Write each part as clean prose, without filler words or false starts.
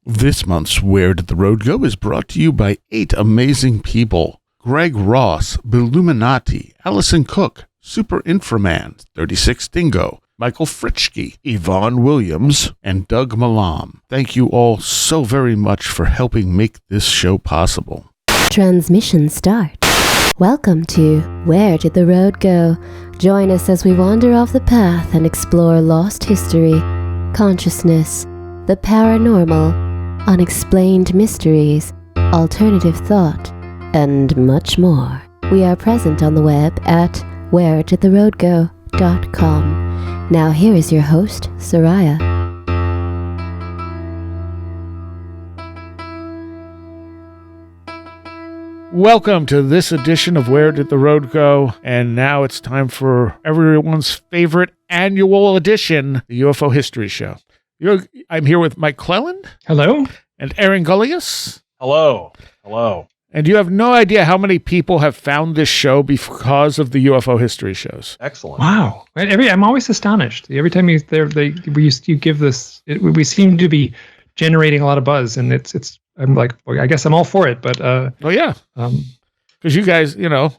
This month's Where Did the Road Go is brought to you by 8 amazing people. Greg Ross, Billuminati, Allison Cook, Super Inframan, 36 Dingo, Michael Fritschke, Yvonne Williams, and Doug Malam. Thank you all so very much for helping make this show possible. Transmission start. Welcome to Where Did the Road Go? Join us as we wander off the path and explore lost history, consciousness, the paranormal, unexplained mysteries, alternative thought, and much more. We are present on the web at wheredidtheroadgo.com. Now here is your host, Seriah. Welcome to this edition of Where Did the Road Go? And now it's time for everyone's favorite annual edition, the UFO History Show. I'm here with Mike Clelland. Hello. And Aaron Gulyas. Hello. Hello. And you have no idea how many people have found this show because of the UFO history shows. Excellent. Wow. I'm always astonished. Every time you give this, we seem to be generating a lot of buzz, and it's. I'm like, well, I guess I'm all for it, but oh yeah, because you guys,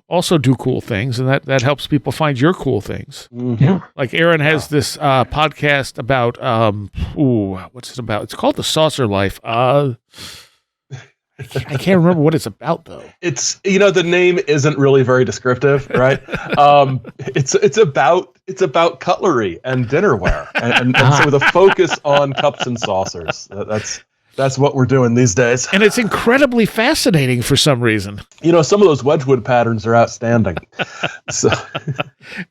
also do cool things, and that helps people find your cool things. Mm-hmm. Yeah. Like Aaron has this podcast about what's it about? It's called The Saucer Life. I can't remember what it's about though. It's the name isn't really very descriptive, right? It's about cutlery and dinnerware, and so with a focus on cups and saucers. That's what we're doing these days. And it's incredibly fascinating for some reason. Some of those Wedgwood patterns are outstanding. So.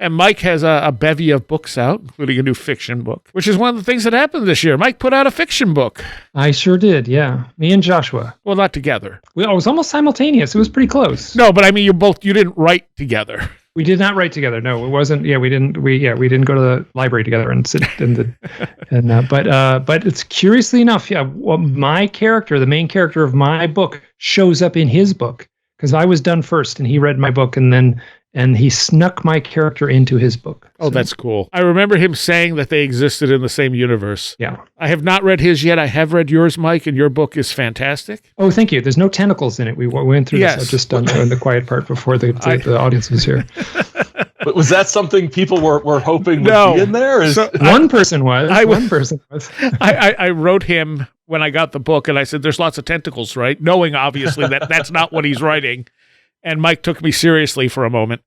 And Mike has a bevy of books out, including a new fiction book, which is one of the things that happened this year. Mike put out a fiction book. I sure did, yeah. Me and Joshua. Well, not together. It was almost simultaneous. It was pretty close. No, but I mean, you didn't write together. We did not write together. No, it wasn't. Yeah, we didn't go to the library together and sit in the. But it's curiously enough, yeah. Well, my character, the main character of my book, shows up in his book because I was done first, and he read my book, and he snuck my character into his book. Oh, that's cool. I remember him saying that they existed in the same universe. Yeah. I have not read his yet. I have read yours, Mike, and your book is fantastic. Oh, thank you. There's no tentacles in it. We went through this just in the quiet part before the audience was here. But was that something people were hoping would be in there? One person was. I wrote him when I got the book, and I said, there's lots of tentacles, right? Knowing, obviously, that that's not what he's writing. And Mike took me seriously for a moment.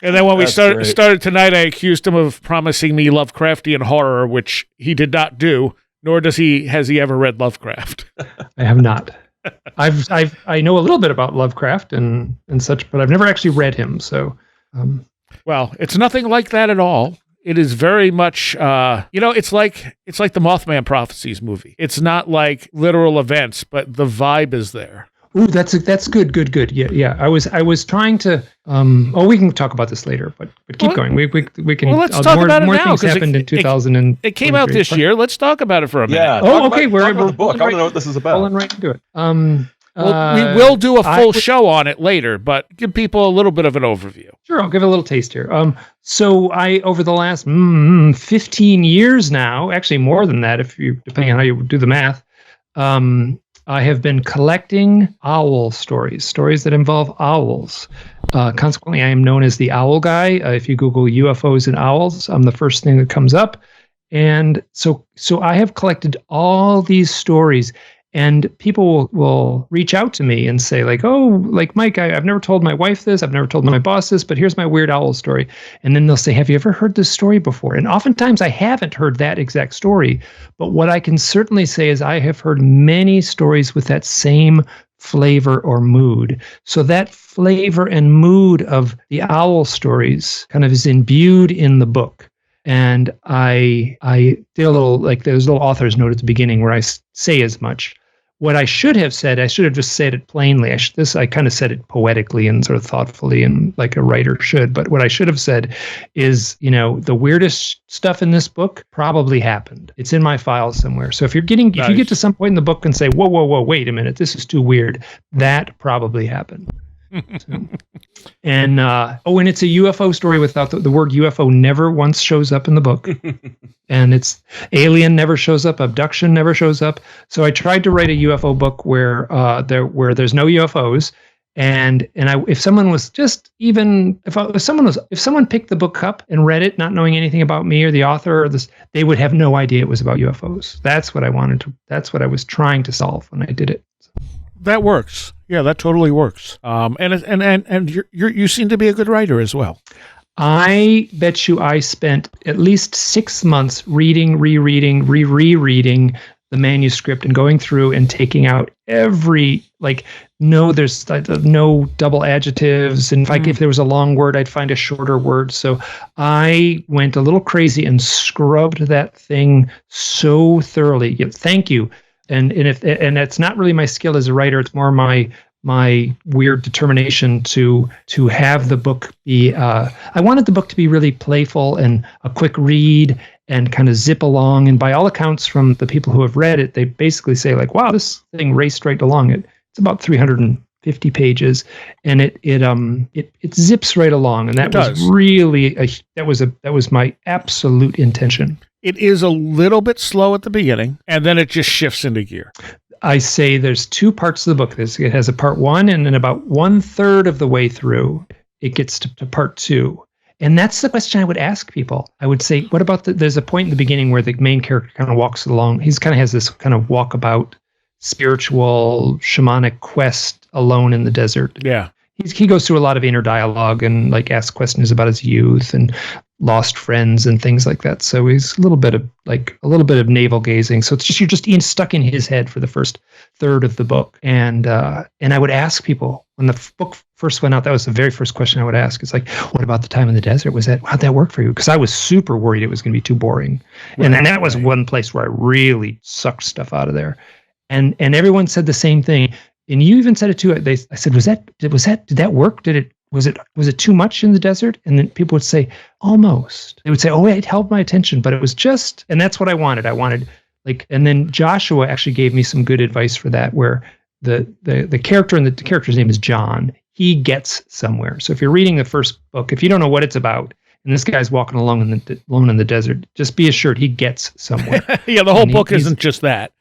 And then when we started tonight, I accused him of promising me Lovecraftian horror, which he did not do, nor has he ever read Lovecraft. I have not. I know a little bit about Lovecraft and such, but I've never actually read him. So, well, it's nothing like that at all. It is very much, it's like the Mothman Prophecies movie. It's not like literal events, but the vibe is there. Ooh, that's good. Yeah. I was trying to. We can talk about this later, but keep going. We can. Well, let's talk about it now. More things happened in 2000. It came out this year. Let's talk about it for a minute. Yeah. Okay. We're the book. I want to know what this is about. Rolling right into it. We will do a full show on it later, but give people a little bit of an overview. Sure, I'll give a little taste here. So I, over the last 15 years now, actually more than that, depending on how you do the math, I have been collecting owl stories that involve owls. Consequently, I am known as the Owl Guy. If you Google UFOs and owls, I'm the first thing that comes up. And so I have collected all these stories, and people will reach out to me and say, like, Mike, I've never told my wife this, I've never told my boss this, but here's my weird owl story. And then they'll say, have you ever heard this story before? And oftentimes I haven't heard that exact story, but what I can certainly say is I have heard many stories with that same flavor or mood. So that flavor and mood of the owl stories kind of is imbued in the book. And I did a little, there's a little author's note at the beginning where I say as much. What I should have said, I should have just said it plainly. I kind of said it poetically and sort of thoughtfully and like a writer should. But what I should have said is, the weirdest stuff in this book probably happened. It's in my files somewhere. So if you get to some point in the book and say, whoa, wait a minute, this is too weird, that probably happened. And and it's a UFO story without the word UFO never once shows up in the book. And it's alien never shows up, abduction never shows up. So I tried to write a UFO book where there's no UFOs. And if someone was just even if someone picked the book up and read it, not knowing anything about me or the author or this, they would have no idea it was about UFOs. That's what I was trying to solve when I did it. That works. Yeah, that totally works. And you seem to be a good writer as well. I bet you I spent at least 6 months reading, rereading, rereading the manuscript and going through and taking out every, there's no double adjectives. And if there was a long word, I'd find a shorter word. So I went a little crazy and scrubbed that thing so thoroughly. Yeah, thank you. And it's not really my skill as a writer. It's more my weird determination to have the book be. I wanted the book to be really playful and a quick read and kind of zip along. And by all accounts from the people who have read it, they basically say wow, this thing raced right along. It's about 350 pages, and it zips right along. And that was really that was my absolute intention. It is a little bit slow at the beginning, and then it just shifts into gear. I say there's 2 parts of the book. It has a part 1, and then about 1/3 of the way through, it gets to part 2. And that's the question I would ask people. I would say, what about there's a point in the beginning where the main character kind of walks along. He's kind of has this kind of walkabout, spiritual, shamanic quest alone in the desert. Yeah. He goes through a lot of inner dialogue and asks questions about his youth and lost friends and things like that. So he's a little bit of navel gazing. So it's just you're just stuck in his head for the first third of the book. And I would ask people when the book first went out. That was the very first question I would ask. It's what about the time in the desert? How'd that work for you? Because I was super worried it was going to be too boring. Right. And that was one place where I really sucked stuff out of there. And everyone said the same thing. And you even said it too. I said, did that work? Was it too much in the desert? And then people would say, almost. They would say, oh, it held my attention, but it was just, and that's what I wanted. I wanted and then Joshua actually gave me some good advice for that, where the character, and the character's name is John, he gets somewhere. So if you're reading the first book, if you don't know what it's about, and this guy's walking along alone in the desert, just be assured he gets somewhere. Yeah, the whole book isn't just that.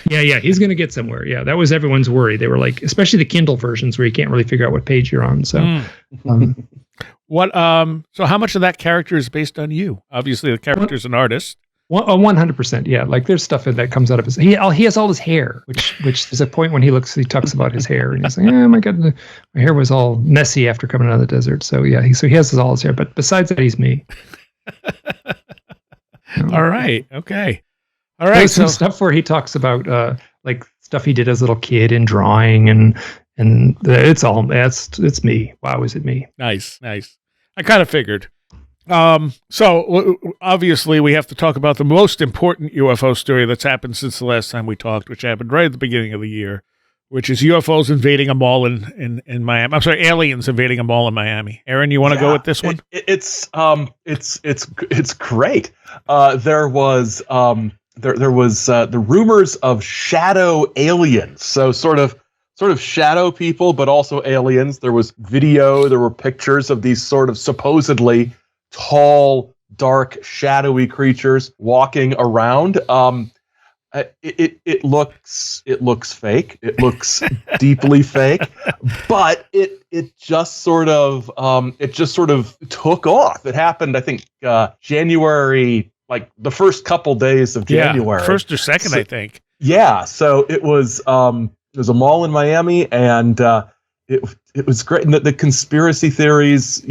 Yeah, he's going to get somewhere. Yeah, that was everyone's worry. They were especially the Kindle versions where you can't really figure out what page you're on. So, so how much of that character is based on you? Obviously, the character's an artist. 100%. Yeah, there's stuff that comes out of his. He has all his hair, which there's a point when he talks about his hair, and he's like, oh my God, my hair was all messy after coming out of the desert. So yeah, he has all his hair. But besides that, he's me. All right. Okay. All right. There's some stuff where he talks about stuff he did as a little kid in drawing, and it's me. Wow, is it me? Nice. I kind of figured. So obviously we have to talk about the most important UFO story that's happened since the last time we talked, which happened right at the beginning of the year, which is UFOs invading a mall in Miami. I'm sorry, aliens invading a mall in Miami. Aaron, you want to go with this one? It's great. There was the rumors of shadow aliens. So sort of shadow people, but also aliens. There was video. There were pictures of these sort of supposedly tall, dark, shadowy creatures walking around. It looks fake. It looks deeply fake, but it just sort of took off. It happened, I think, January, the first couple days of January. Yeah, first or second, I think. Yeah, so it was a mall in Miami, and it was great. And the conspiracy theories,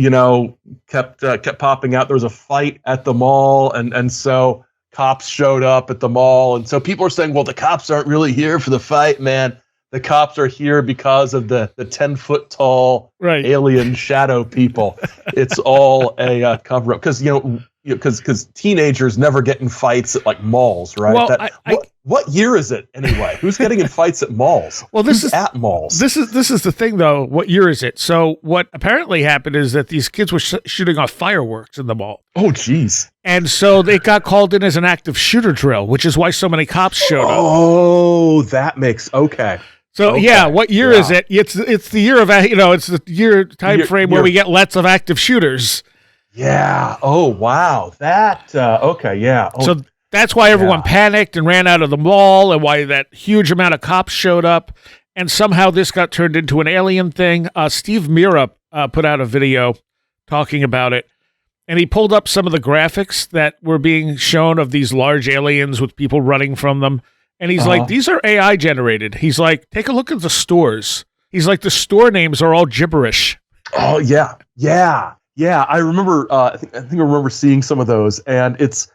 kept popping out. There was a fight at the mall, and so cops showed up at the mall. And so people are saying, well, the cops aren't really here for the fight, man. The cops are here because of the 10-foot tall alien shadow people. It's all a cover up because teenagers never get in fights at malls, right? Well, what year is it anyway? Who's getting in fights at malls? Well, Who's at malls. This is the thing, though. What year is it? So what apparently happened is that these kids were shooting off fireworks in the mall. Oh, geez. And so they got called in as an active shooter drill, which is why so many cops showed up. Oh, that makes okay. So what year is it? It's the year of it's the year time frame where we get lots of active shooters. Yeah. Oh wow. That okay. Yeah. Oh, so that's why everyone panicked and ran out of the mall, and why that huge amount of cops showed up. And somehow this got turned into an alien thing. Steve Mira put out a video talking about it, and he pulled up some of the graphics that were being shown of these large aliens with people running from them. And he's like, these are AI generated. He's like, take a look at the stores. He's like, the store names are all gibberish. Oh, yeah. I remember, I think I remember seeing some of those, and it's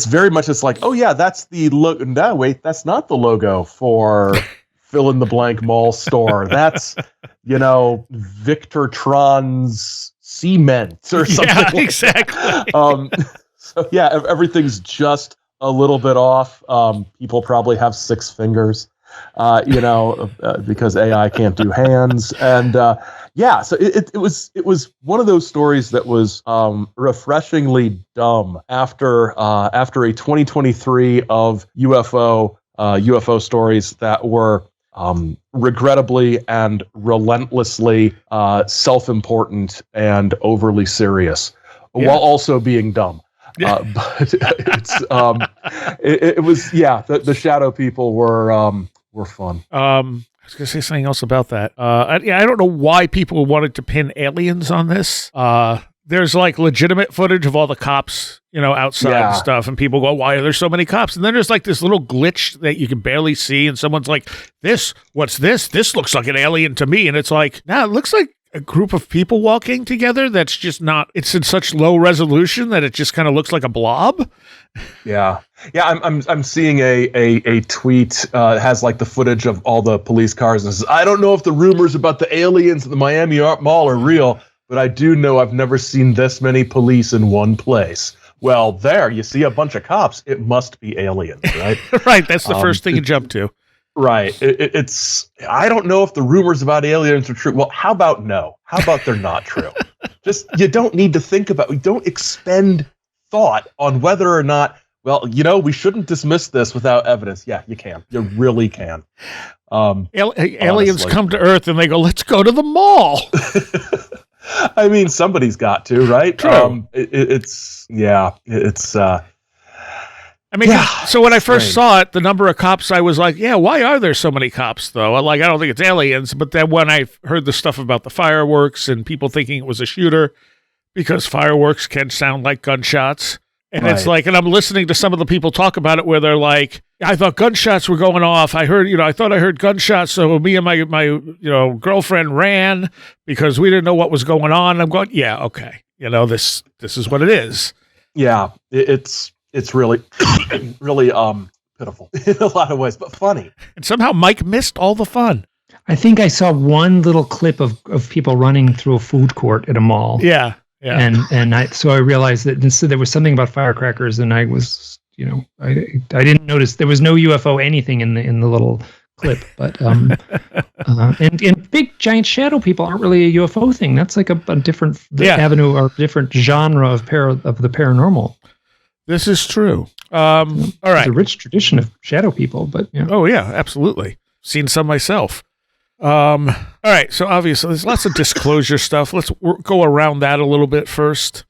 very much just like, oh, yeah, that's the logo. No, wait, that's not the logo for fill in the blank mall store. That's, Victor Tron's Cement or something. Yeah, like exactly. So, yeah, everything's just a little bit off. People probably have 6 fingers, because AI can't do hands. And so it was one of those stories that was refreshingly dumb after a 2023 of UFO stories that were regrettably and relentlessly self-important and overly serious, while also being dumb. But it's it was the shadow people were fun. I was gonna say something else about that. I don't know why people wanted to pin aliens on this. There's like legitimate footage of all the cops, outside and stuff, and people go, "Why are there so many cops?" And then there's like this little glitch that you can barely see, and someone's like, what's this? This looks like an alien to me," and it's like, it looks like a group of people walking together. That's just not. It's in such low resolution that it just kind of looks like a blob. Yeah. I'm seeing a tweet has like the footage of all the police cars and says, "I don't know if the rumors about the aliens at the Miami Mall are real, but I do know I've never seen this many police in one place." Well, there you see a bunch of cops. It must be aliens, right? Right. That's the first thing you jump to. Right. It's. I don't know if the rumors about aliens are true. Well, how about no? How about they're not true? Just you don't need to think about. We don't expend thought on whether or not. Well, we shouldn't dismiss this without evidence. Yeah, you can. You really can. Aliens come to Earth and they go, "Let's go to the mall." I mean, somebody's got to, right? True. So when I first saw it, the number of cops, I was like, why are there so many cops, though? I don't think it's aliens. But then when I heard the stuff about the fireworks and people thinking it was a shooter, because fireworks can sound like gunshots. And it's like, and I'm listening to some of the people talk about it where they're like, I thought gunshots were going off. I thought I heard gunshots. So me and my girlfriend ran because we didn't know what was going on. I'm going, okay. This is what it is. Yeah. It's really, really pitiful in a lot of ways, but funny. And somehow Mike missed all the fun. I think I saw one little clip of people running through a food court at a mall. Yeah. Yeah. And I realized that there was something about firecrackers, and I was, I didn't notice there was no UFO anything in the little clip, but and big giant shadow people aren't really a UFO thing. That's like a different avenue or different genre of the paranormal. This is true. All right. There's a rich tradition of shadow people, but Oh yeah, absolutely. Seen some myself. All right. So obviously there's lots of disclosure stuff. Let's go around that a little bit first.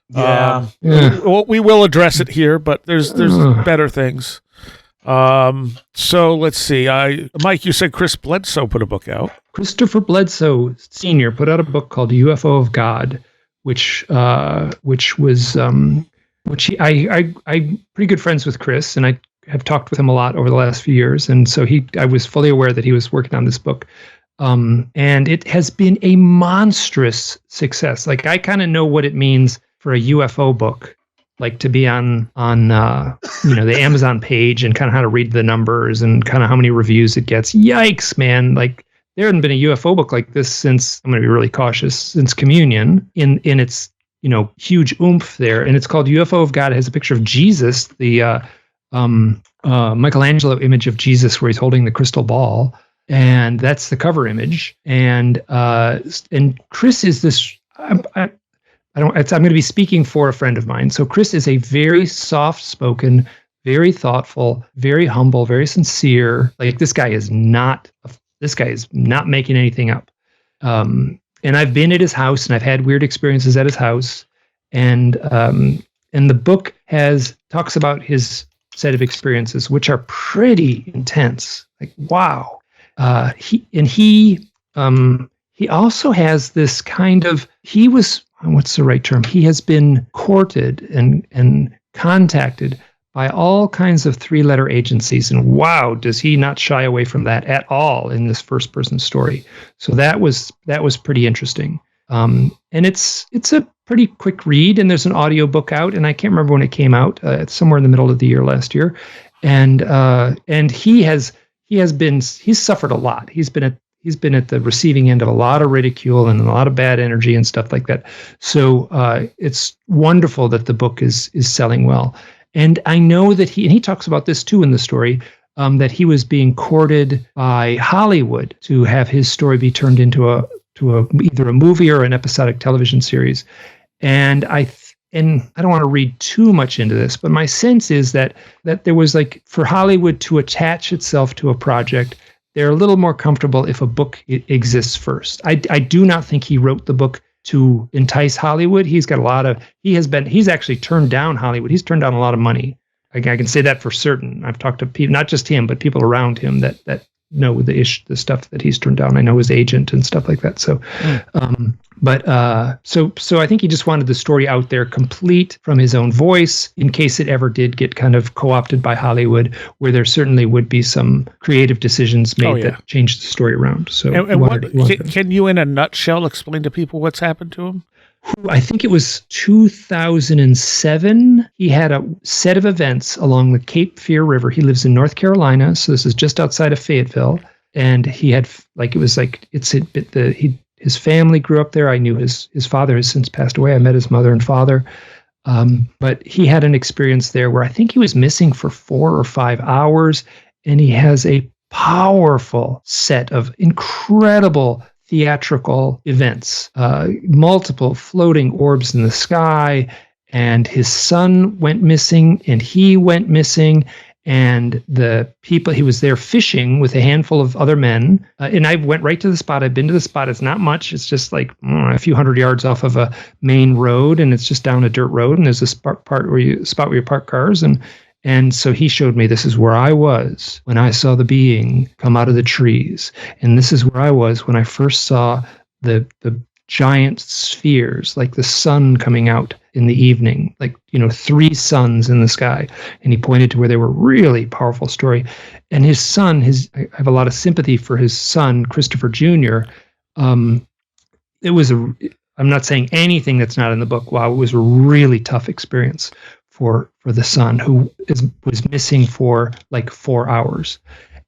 We will address it here, but there's better things. So let's see. Mike, you said Chris Bledsoe put a book out. Christopher Bledsoe Sr. put out a book called UFO of God, which was I'm pretty good friends with Chris, and I have talked with him a lot over the last few years, and so I was fully aware that he was working on this book, and it has been a monstrous success. Like, I kind of know what it means for a UFO book, like to be on the Amazon page and kind of how to read the numbers and kind of how many reviews it gets. Yikes, man! Like, there hadn't been a UFO book like this since, I'm going to be really cautious, since Communion in its huge oomph there, and it's called UFO of God. It has a picture of Jesus, the Michelangelo image of Jesus where he's holding the crystal ball, and that's the cover image. And Chris is this. I'm going to be speaking for a friend of mine. So Chris is a very soft-spoken, very thoughtful, very humble, very sincere. Like, this guy is not this guy is not making anything up. And I've been at his house, and I've had weird experiences at his house. And the book talks about his set of experiences, which are pretty intense. Like, wow. He also has this kind of, what's the right term? He has been courted and contacted by all kinds of 3-letter agencies. And wow, does he not shy away from that at all in this first person story. So that was pretty interesting. And it's a pretty quick read, and there's an audiobook out, and I can't remember when it came out. It's somewhere in the middle of the year last year. And he's suffered a lot. He's been at the receiving end of a lot of ridicule and a lot of bad energy and stuff like that. So it's wonderful that the book is selling well. And I know that he talks about this too in the story, that he was being courted by Hollywood to have his story be turned into either a movie or an episodic television series. And I don't want to read too much into this, but my sense is that there was, like, for Hollywood to attach itself to a project, they're a little more comfortable if a book exists first. I do not think he wrote the book to entice Hollywood. He's actually turned down Hollywood. He's turned down a lot of money. I can say that for certain. I've talked to people, not just him, but people around him that know the stuff that he's turned down. I know his agent and stuff like that. So, so I think he just wanted the story out there complete from his own voice in case it ever did get kind of co-opted by Hollywood, where there certainly would be some creative decisions made that changed the story around. So, can you, in a nutshell, explain to people what's happened to him? I think it was 2007. He had a set of events along the Cape Fear River. He lives in North Carolina, so this is just outside of Fayetteville. And he had, his family grew up there. I knew his father has since passed away. I met his mother and father. But he had an experience there where I think he was missing for 4 or 5 hours. And he has a powerful set of incredible theatrical events, multiple floating orbs in the sky, and his son went missing, and he went missing, and the people, he was there fishing with a handful of other men, and I went right to the spot. I've been to the spot. It's not much. It's just like a few hundred yards off of a main road, and it's just down a dirt road, and there's a spot where you park cars, and so he showed me, this is where I was when I saw the being come out of the trees. And this is where I was when I first saw the giant spheres, like the sun coming out in the evening, like, 3 suns in the sky. And he pointed to where they were. Really powerful story. And his son, I have a lot of sympathy for his son, Christopher Jr. I'm not saying anything that's not in the book. Wow, it was a really tough experience for the son, who was missing for like 4 hours.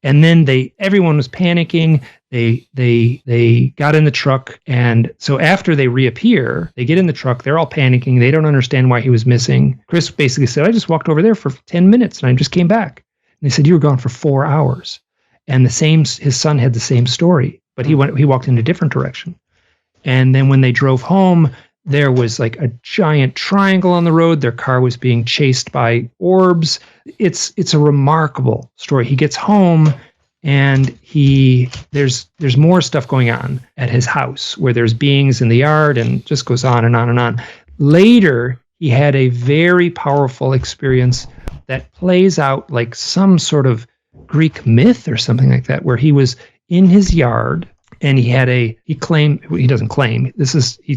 And then everyone was panicking. They got in the truck, and so after they reappear, they get in the truck, they're all panicking, they don't understand why he was missing. Chris basically said, I just walked over there for 10 minutes and I just came back. And they said, you were gone for 4 hours. And his son had the same story, but he walked in a different direction. And then when they drove home, there was like a giant triangle on the road. Their car was being chased by orbs. It's a remarkable story. He gets home, and there's more stuff going on at his house, where there's beings in the yard, and just goes on and on and on. Later, he had a very powerful experience that plays out like some sort of Greek myth or something like that, where he was in his yard. And he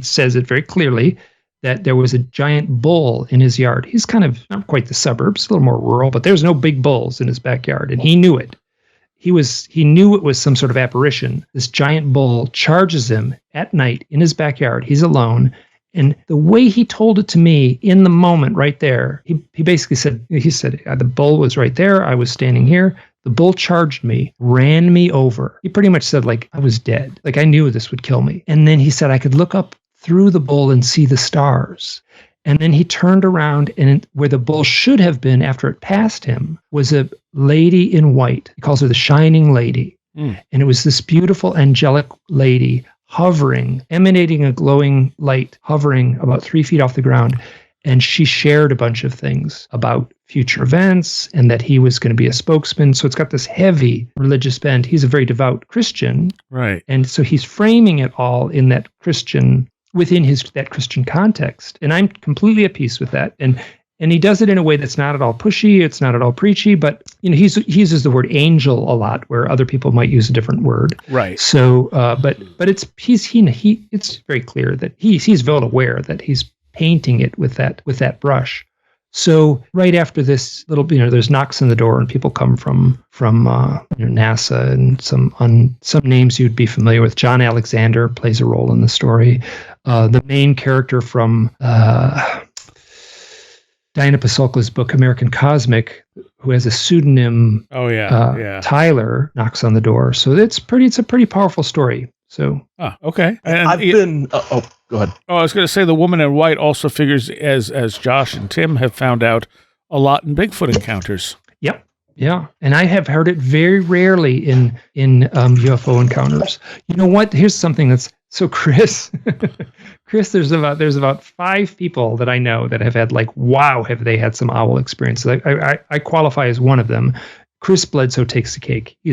says it very clearly, that there was a giant bull in his yard. He's kind of not quite the suburbs, a little more rural, but there's no big bulls in his backyard. And he knew it. He knew it was some sort of apparition. This giant bull charges him at night in his backyard. He's alone. And the way he told it to me in the moment right there, he basically said, the bull was right there. I was standing here. The bull charged me, ran me over. He pretty much said, like, I was dead. Like, I knew this would kill me. And then he said I could look up through the bull and see the stars. And then he turned around, and where the bull should have been after it passed him was a lady in white. He calls her the Shining Lady. And it was this beautiful angelic lady hovering, emanating a glowing light, hovering about 3 feet off the ground. And she shared a bunch of things about future events and that he was going to be a spokesman. So it's got this heavy religious bent. He's a very devout Christian. Right. And so he's framing it all in that Christian, within that Christian context. And I'm completely at peace with that. And he does it in a way that's not at all pushy. It's not at all preachy, but he uses the word angel a lot, where other people might use a different word. Right. So, but it's very clear that he's well aware that he's painting it with that brush. So right after this little, there's knocks on the door and people come from NASA and some names you'd be familiar with. John Alexander plays a role in the story. The main character from Diana Pasulka's book, American Cosmic, who has a pseudonym, Tyler, knocks on the door. So it's a pretty powerful story. So, okay. And go ahead. Oh, I was going to say the woman in white also figures, as Josh and Tim have found out, a lot in Bigfoot encounters. Yep. Yeah. And I have heard it very rarely in UFO encounters. You know what? Here's something that's so Chris, there's about 5 people that I know that have had have they had some owl experiences. I qualify as one of them. Chris Bledsoe takes the cake. He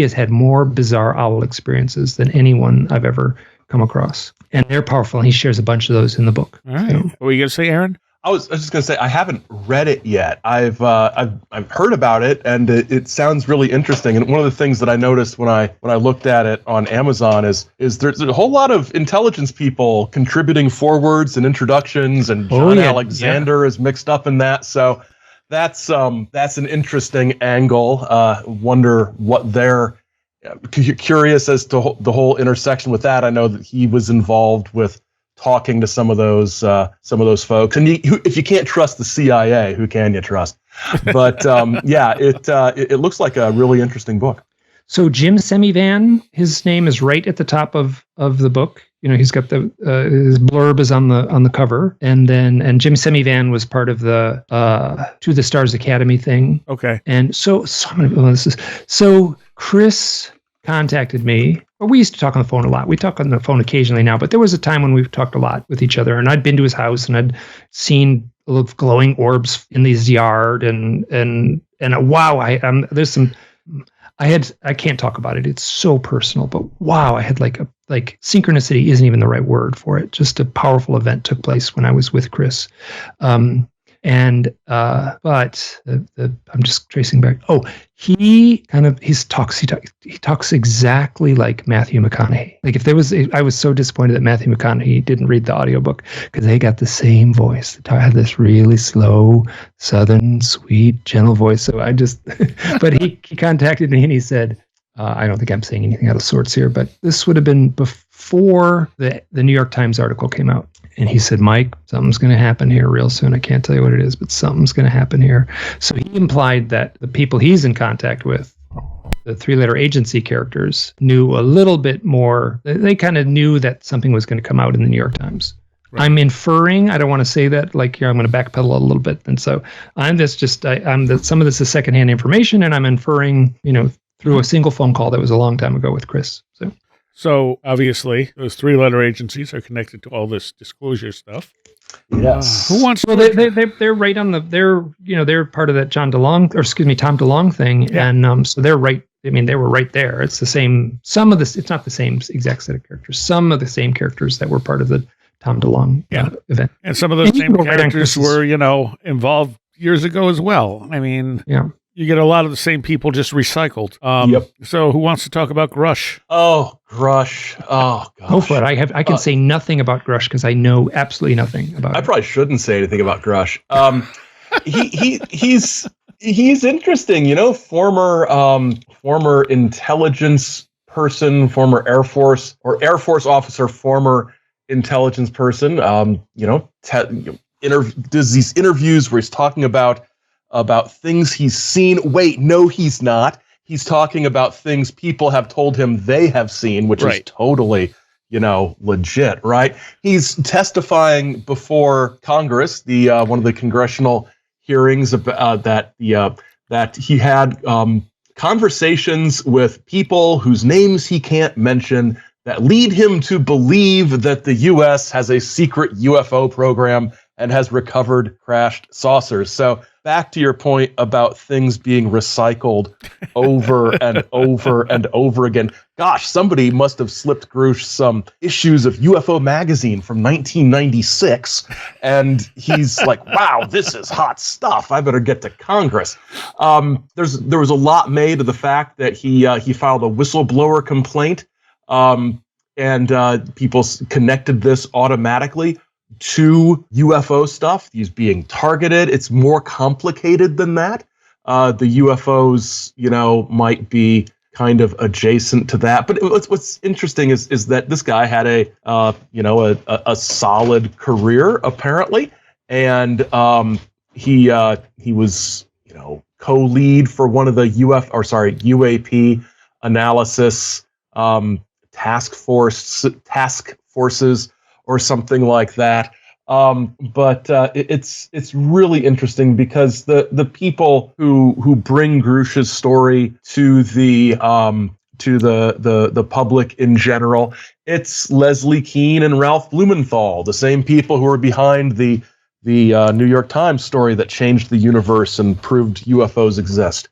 has had more bizarre owl experiences than anyone I've ever come across. And they're powerful. And he shares a bunch of those in the book. All right. So, what were you going to say, Aaron? I was just going to say, I haven't read it yet. I've heard about it, and it sounds really interesting. And one of the things that I noticed when I looked at it on Amazon is there's a whole lot of intelligence people contributing forewords and introductions, and John Alexander is mixed up in that. So that's an interesting angle. Wonder what they're curious as to the whole intersection with that. I know that he was involved with talking to some of those folks, and if you can't trust the CIA, who can you trust? But it looks like a really interesting book. So Jim Semivan, his name is right at the top of the book. He's got his blurb is on the cover, and Jim Semivan was part of the To the Stars Academy thing. Okay, and so Chris contacted me. Well, we used to talk on the phone a lot. We talk on the phone occasionally now, but there was a time when we talked a lot with each other, and I'd been to his house and I'd seen little glowing orbs in his yard, and wow, I can't talk about it. It's so personal, but wow, I had like synchronicity isn't even the right word for it. Just a powerful event took place when I was with Chris. But I'm just tracing back. Oh, he talks exactly like Matthew McConaughey. I was so disappointed that Matthew McConaughey didn't read the audiobook, because they got the same voice. They had this really slow, southern, sweet, gentle voice. So but he contacted me and he said, I don't think I'm saying anything out of sorts here, but this would have been before the New York Times article came out. And he said, Mike, something's going to happen here real soon. I can't tell you what it is, but something's going to happen here. So he implied that the people he's in contact with, the 3-letter agency characters, knew a little bit more. They kind of knew that something was going to come out in the New York Times. Right. I'm inferring. I don't want to say that. I'm going to backpedal a little bit. And so some of this is secondhand information, and I'm inferring, through a single phone call that was a long time ago with Chris. So obviously, those 3-letter agencies are connected to all this disclosure stuff. Yes. Who wants? Well, they're right on they're part of that Tom DeLonge thing, yeah. And so they're right. I mean, they were right there. It's the same. It's not the same exact set of characters. Some of the same characters that were part of the Tom DeLonge event, and some of those same characters were involved years ago as well. I mean, yeah. You get a lot of the same people just recycled. Yep. So who wants to talk about Grusch? Oh, Grusch. Oh, gosh. Go for it. I can say nothing about Grusch because I know absolutely nothing about it. I probably shouldn't say anything about Grusch. He's interesting, former intelligence person, former Air Force officer, former intelligence person, does these interviews where he's talking about things he's seen. Wait, no, he's not. He's talking about things people have told him they have seen, which is totally, legit, right? He's testifying before Congress, the one of the congressional hearings about that he had conversations with people whose names he can't mention that lead him to believe that the U.S. has a secret UFO program and has recovered crashed saucers. So back to your point about things being recycled over and over and over again. Gosh, somebody must have slipped Grusch some issues of UFO magazine from 1996, and he's like, wow, this is hot stuff. I better get to Congress. There was a lot made of the fact that he filed a whistleblower complaint, and people connected this automatically to UFO stuff. He's being targeted. It's more complicated than that. The UFOs, might be kind of adjacent to that. But what's interesting is that this guy had a solid career apparently, and he was co-lead for one of the UAP analysis task forces or something like that. But it's really interesting because the people who bring Grusch's story to the public in general, it's Leslie Kean and Ralph Blumenthal, the same people who are behind the New York Times story that changed the universe and proved UFOs exist.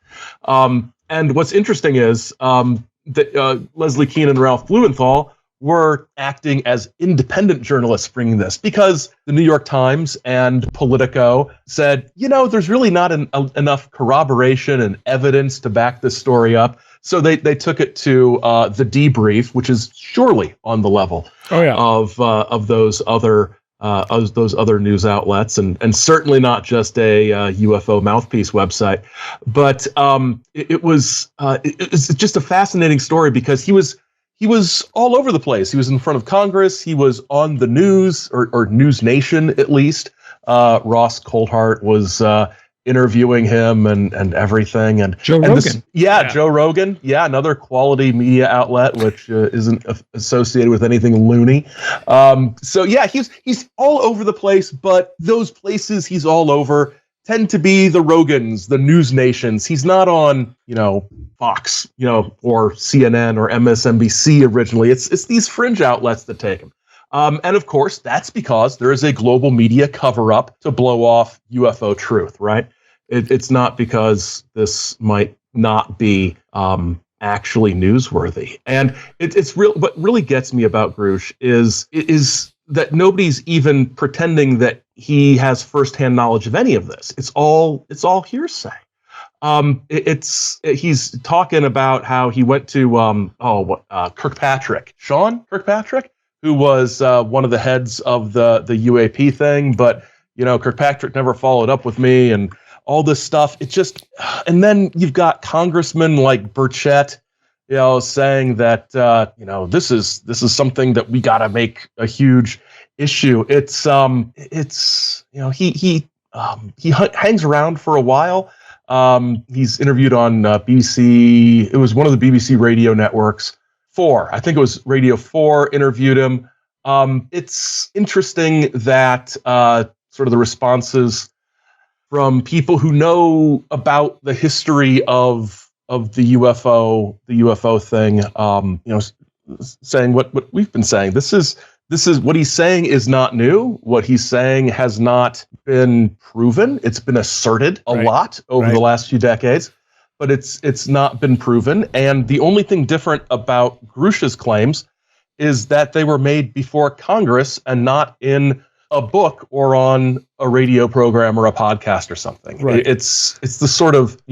And what's interesting is that Leslie Kean and Ralph Blumenthal were acting as independent journalists bringing this, because the New York Times and Politico said, there's really not enough corroboration and evidence to back this story up. So they took it to the Debrief, which is surely on the level of those other news outlets, and certainly not just a UFO mouthpiece website. But it's just a fascinating story because he was all over the place. He was in front of Congress. He was on the news, or News Nation at least. Ross Coulthart was interviewing him and everything. And Joe Rogan. Joe Rogan. Yeah, another quality media outlet, which isn't associated with anything loony. So yeah, he's all over the place, but those places he's all over tend to be the Rogans, the News Nations. He's not on, Fox, or CNN or MSNBC originally. It's these fringe outlets that take him. And of course, that's because there is a global media cover-up to blow off UFO truth, right? It's not because this might not be actually newsworthy. And it's real. What really gets me about Grusch is that nobody's even pretending that he has firsthand knowledge of any of this. It's all hearsay. He's talking about how he went to Kirkpatrick, Sean Kirkpatrick, who was one of the heads of the UAP thing, but Kirkpatrick never followed up with me, and all this stuff. And then you've got congressmen like Burchett, saying that this is something that we got to make a huge issue. He hangs around for a while. He's interviewed on BBC. It was one of the BBC radio networks. 4, I think it was Radio 4 interviewed him. It's interesting that sort of the responses from people who know about the history of the UFO thing, saying what we've been saying. This is what he's saying is not new. What he's saying has not been proven. It's been asserted a lot over the last few decades, but it's not been proven. And the only thing different about Grusch's claims is that they were made before Congress and not in a book or on a radio program or a podcast or something. Right. It's the sort of,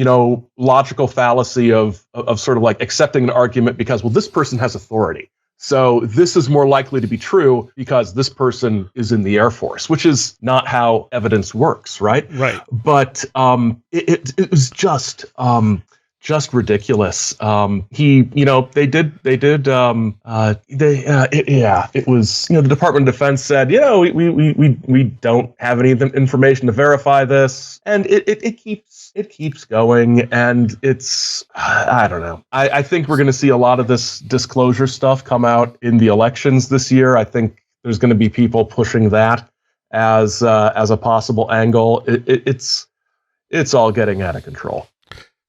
logical fallacy of sort of like accepting an argument because, well, this person has authority. So this is more likely to be true because this person is in the Air Force, which is not how evidence works, right? Right. But it was just ridiculous. It was, the Department of Defense said, we don't have any information to verify this, and it keeps going, and it's, I don't know. I think we're going to see a lot of this disclosure stuff come out in the elections this year. I think there's going to be people pushing that as a possible angle. It's all getting out of control.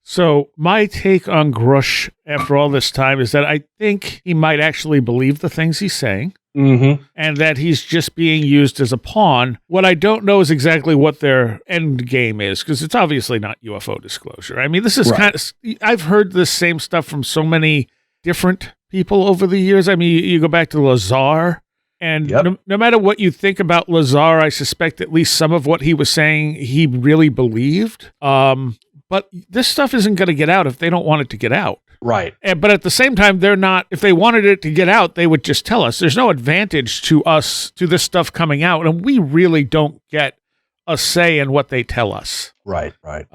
So my take on Grusch after all this time is that I think he might actually believe the things he's saying. Mm-hmm. And that he's just being used as a pawn. What I don't know is exactly what their end game is, because it's obviously not UFO disclosure. I mean, this is kind of, I've heard this same stuff from so many different people over the years. I mean, you go back to Lazar, and no matter what you think about Lazar, I suspect at least some of what he was saying, he really believed. But this stuff isn't going to get out if they don't want it to get out. Right. But at the same time, they're not, if they wanted it to get out, they would just tell us. There's no advantage to us, to this stuff coming out. And we really don't get a say in what they tell us. Right, right.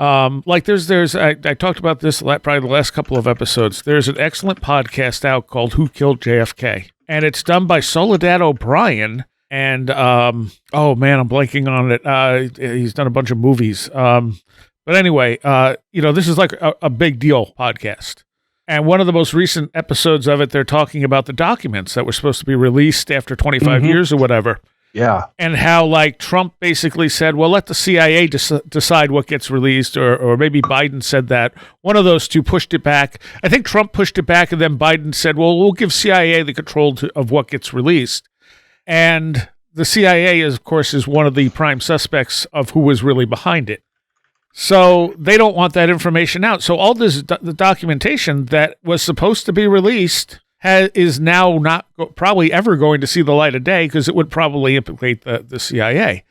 Like I talked about this probably the last couple of episodes. There's an excellent podcast out called Who Killed JFK? And it's done by Soledad O'Brien. And, oh man, I'm blanking on it. He's done a bunch of movies. But anyway, this is like a big deal podcast. And one of the most recent episodes of it, they're talking about the documents that were supposed to be released after 25 years or whatever. Yeah. And how, like, Trump basically said, well, let the CIA decide what gets released, or maybe Biden said that. One of those two pushed it back. I think Trump pushed it back, and then Biden said, well, we'll give CIA the control of what gets released. And the CIA, of course, is one of the prime suspects of who was really behind it. So they don't want that information out. So all this the documentation that was supposed to be released is now not probably ever going to see the light of day, because it would probably implicate the CIA.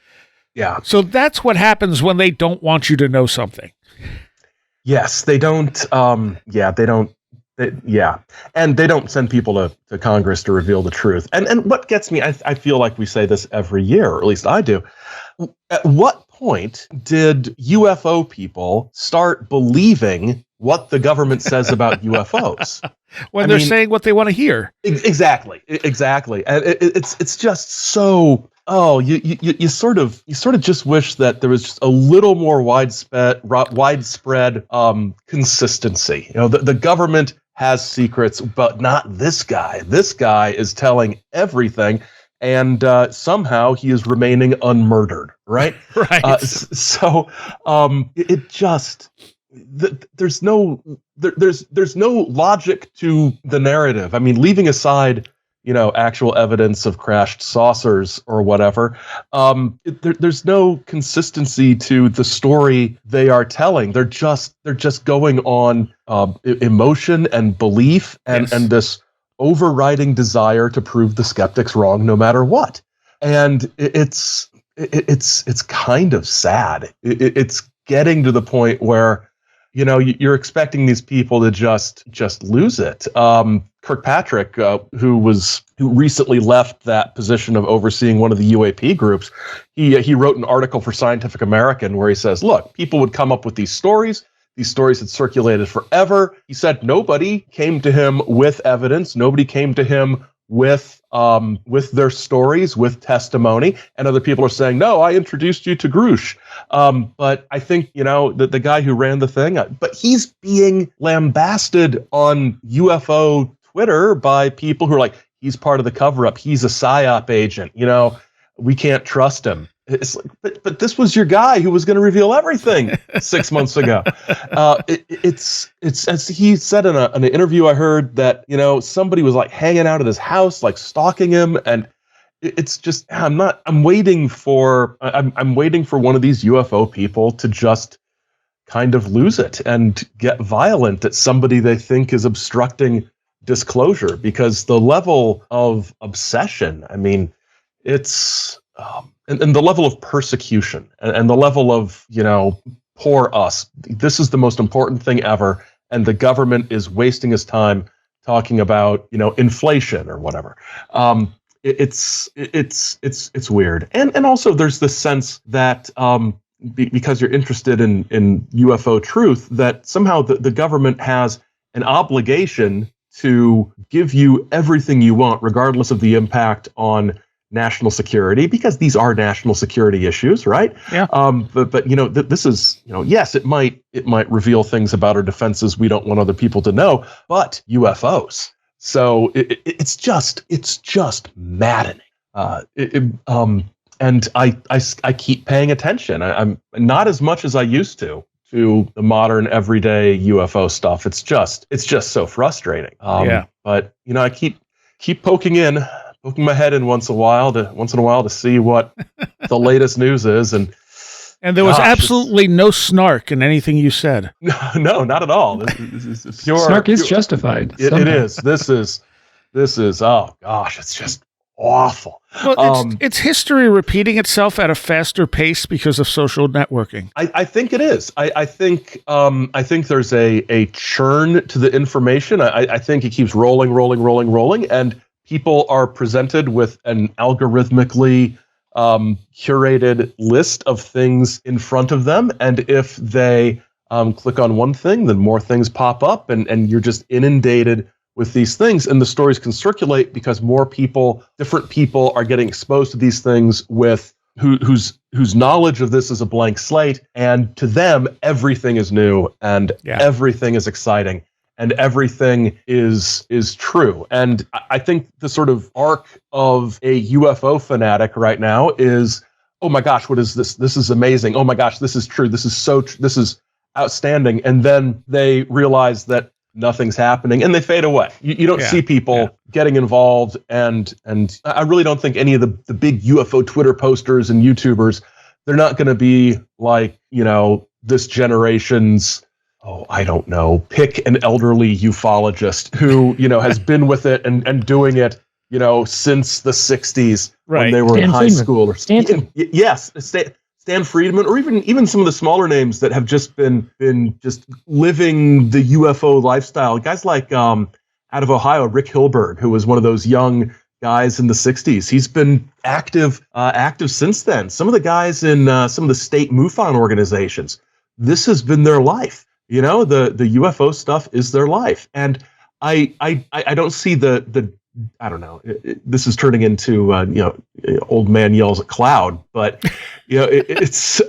Yeah. So that's what happens when they don't want you to know something. Yes, they don't. And they don't send people to Congress to reveal the truth. And what gets me, I feel like we say this every year, or at least I do. At what point did UFO people start believing what the government says about UFOs? When they're saying what they want to hear. Exactly. And it's just so. Oh, you sort of just wish that there was just a little more widespread consistency. The government has secrets, but not this guy. This guy is telling everything, and somehow he is remaining unmurdered. Right. Right. It just. There's no logic to the narrative. I mean, leaving aside, actual evidence of crashed saucers or whatever, there's no consistency to the story they are telling. They're just going on emotion and belief and this overriding desire to prove the skeptics wrong no matter what. And it's kind of sad. It's getting to the point where you're expecting these people to just lose it. Kirkpatrick, who recently left that position of overseeing one of the UAP groups, he wrote an article for Scientific American where he says, look, people would come up with these stories. These stories had circulated forever. He said nobody came to him with evidence. Nobody came to him with their stories, with testimony, and other people are saying, no, I introduced you to Grusch. But I think, the guy who ran the thing, but he's being lambasted on UFO Twitter by people who are like, he's part of the cover-up. He's a PSYOP agent. We can't trust him. It's like, but this was your guy who was going to reveal everything 6 months ago. It's as he said in an interview I heard that somebody was like hanging out at his house, like stalking him, and it's just I'm waiting for one of these UFO people to just kind of lose it and get violent at somebody they think is obstructing disclosure, because the level of obsession, I mean, it's and the level of persecution and the level of, poor us. This is the most important thing ever, and the government is wasting its time talking about, inflation or whatever. It's weird, and also there's this sense that because you're interested in UFO truth, that somehow the government has an obligation to give you everything you want, regardless of the impact on national security, because these are national security issues, right? Yeah. But this is, yes, it might reveal things about our defenses we don't want other people to know, but UFOs. So it's just maddening. And I keep paying attention. I'm not as much as I used to to the modern everyday UFO stuff. It's just so frustrating. But I keep poking my head in once in a while to see what the latest news is, and there was absolutely no snark in anything you said. No, not at all. This is pure, snark is justified. It is. This is. Oh gosh, it's just awful. Well, it's history repeating itself at a faster pace because of social networking. I think it is. I think there's a churn to the information. I think it keeps rolling, and people are presented with an algorithmically curated list of things in front of them, and if they click on one thing, then more things pop up, and you're just inundated with these things, and the stories can circulate because more people, different people, are getting exposed to these things with whose knowledge of this is a blank slate, and to them everything is new and everything is exciting and everything is true. And I think the sort of arc of a UFO fanatic right now is, oh my gosh, what is this? This is amazing. Oh my gosh, this is true. This is this is outstanding. And then they realize that nothing's happening, and they fade away. You don't see people getting involved, and I really don't think any of the big UFO Twitter posters and YouTubers, they're not going to be like, this generation's, I don't know, pick an elderly ufologist who, has been with it and doing it, since the 60s when they were in high school. Or Stanton. Yes, Stan Friedman, or even some of the smaller names that have just been just living the UFO lifestyle. Guys like out of Ohio, Rick Hilberg, who was one of those young guys in the 60s. He's been active since then. Some of the guys in some of the state MUFON organizations, this has been their life. The UFO stuff is their life, and I don't see the I don't know. This is turning into old man yells at cloud, but it's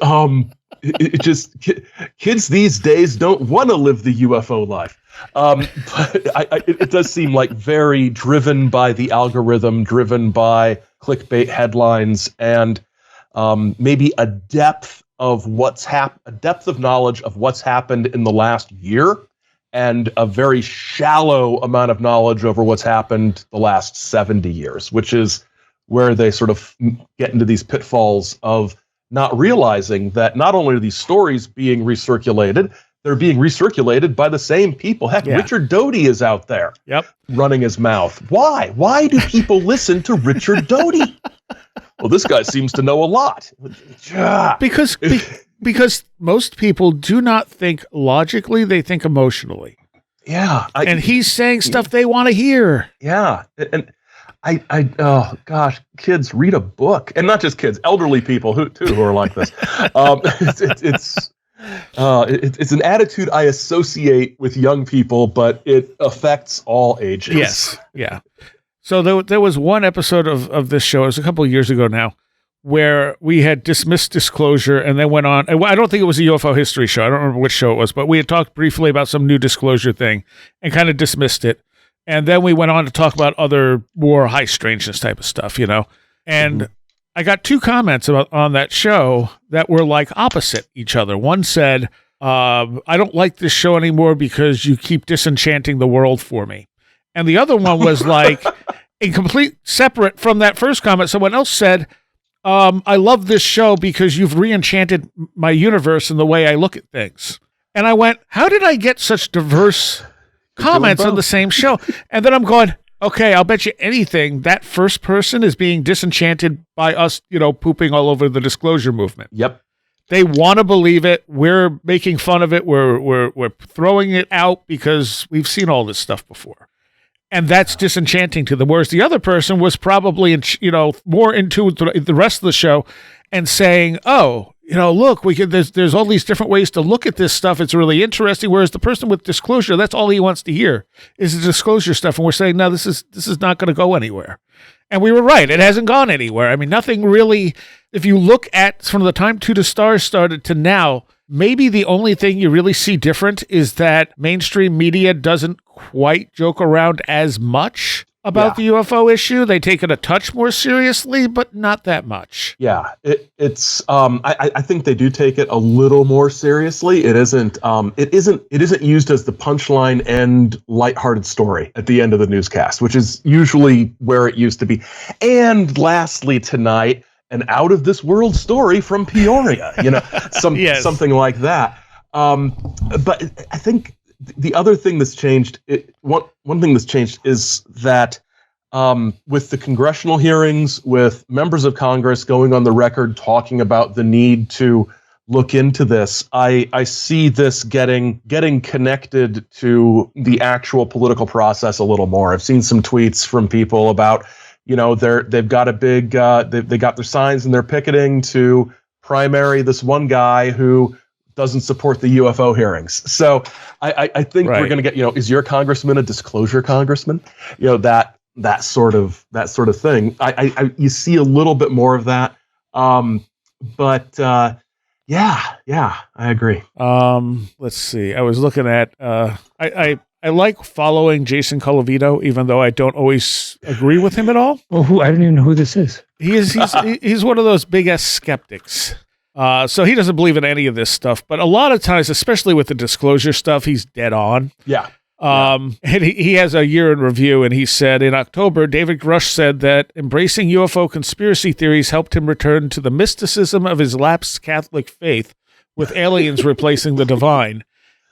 kids these days don't want to live the UFO life. But it does seem like very driven by the algorithm, driven by clickbait headlines, and maybe a depth of knowledge of what's happened in the last year, and a very shallow amount of knowledge over what's happened the last 70 years, which is where they sort of get into these pitfalls of not realizing that not only are these stories being recirculated, they're being recirculated by the same people. Heck, Richard Doty is out there running his mouth. Why? Why do people listen to Richard Doty? Well, this guy seems to know a lot. Because most people do not think logically, they think emotionally. Yeah. And he's saying stuff they want to hear. Yeah. And oh gosh, kids, read a book. And not just kids, elderly people who are like this. It's an attitude I associate with young people, but it affects all ages. Yes. Yeah. So there was one episode of this show, it was a couple of years ago now, where we had dismissed disclosure and then went on. I don't think it was a UFO history show. I don't remember which show it was, but we had talked briefly about some new disclosure thing and kind of dismissed it. And then we went on to talk about other more high strangeness type of stuff, And I got two comments on that show that were like opposite each other. One said, I don't like this show anymore because you keep disenchanting the world for me. And the other one was like, in complete separate from that first comment, someone else said, I love this show because you've re-enchanted my universe and the way I look at things. And I went, how did I get such diverse comments on the same show? And then I'm going, okay, I'll bet you anything that first person is being disenchanted by us, pooping all over the disclosure movement. Yep. They want to believe it. We're making fun of it. We're throwing it out because we've seen all this stuff before. And that's disenchanting to them. Whereas the other person was probably, more into the rest of the show and saying, oh, look, there's all these different ways to look at this stuff. It's really interesting. Whereas the person with disclosure, that's all he wants to hear is the disclosure stuff. And we're saying, no, this is not going to go anywhere. And we were right. It hasn't gone anywhere. I mean, nothing really, if you look at from the time To the Stars started to now, maybe the only thing you really see different is that mainstream media doesn't quite joke around as much. about the UFO issue. They take it a touch more seriously, but not that much. Yeah, it's. I think they do take it a little more seriously. It isn't. It isn't used as the punchline and lighthearted story at the end of the newscast, which is usually where it used to be. And lastly, tonight, an out of this world story from Peoria. Something like that. But I think the other thing that's changed, one thing that's changed is that with the congressional hearings, with members of Congress going on the record talking about the need to look into this, I see this getting connected to the actual political process a little more. I've seen some tweets from people about, they've got a big, they got their signs and they're picketing to primary this one guy who doesn't support the UFO hearings. So I think we're going to get, is your congressman a disclosure congressman? That sort of thing. You see a little bit more of that. But I agree. Let's see. I was looking at, I like following Jason Colavito, even though I don't always agree with him at all. Well, I don't even know who this is. He's one of those big ass skeptics. So he doesn't believe in any of this stuff, but a lot of times, especially with the disclosure stuff, he's dead on. Yeah. And he has a year in review, and he said in October, David Grusch said that embracing UFO conspiracy theories helped him return to the mysticism of his lapsed Catholic faith, with aliens replacing the divine.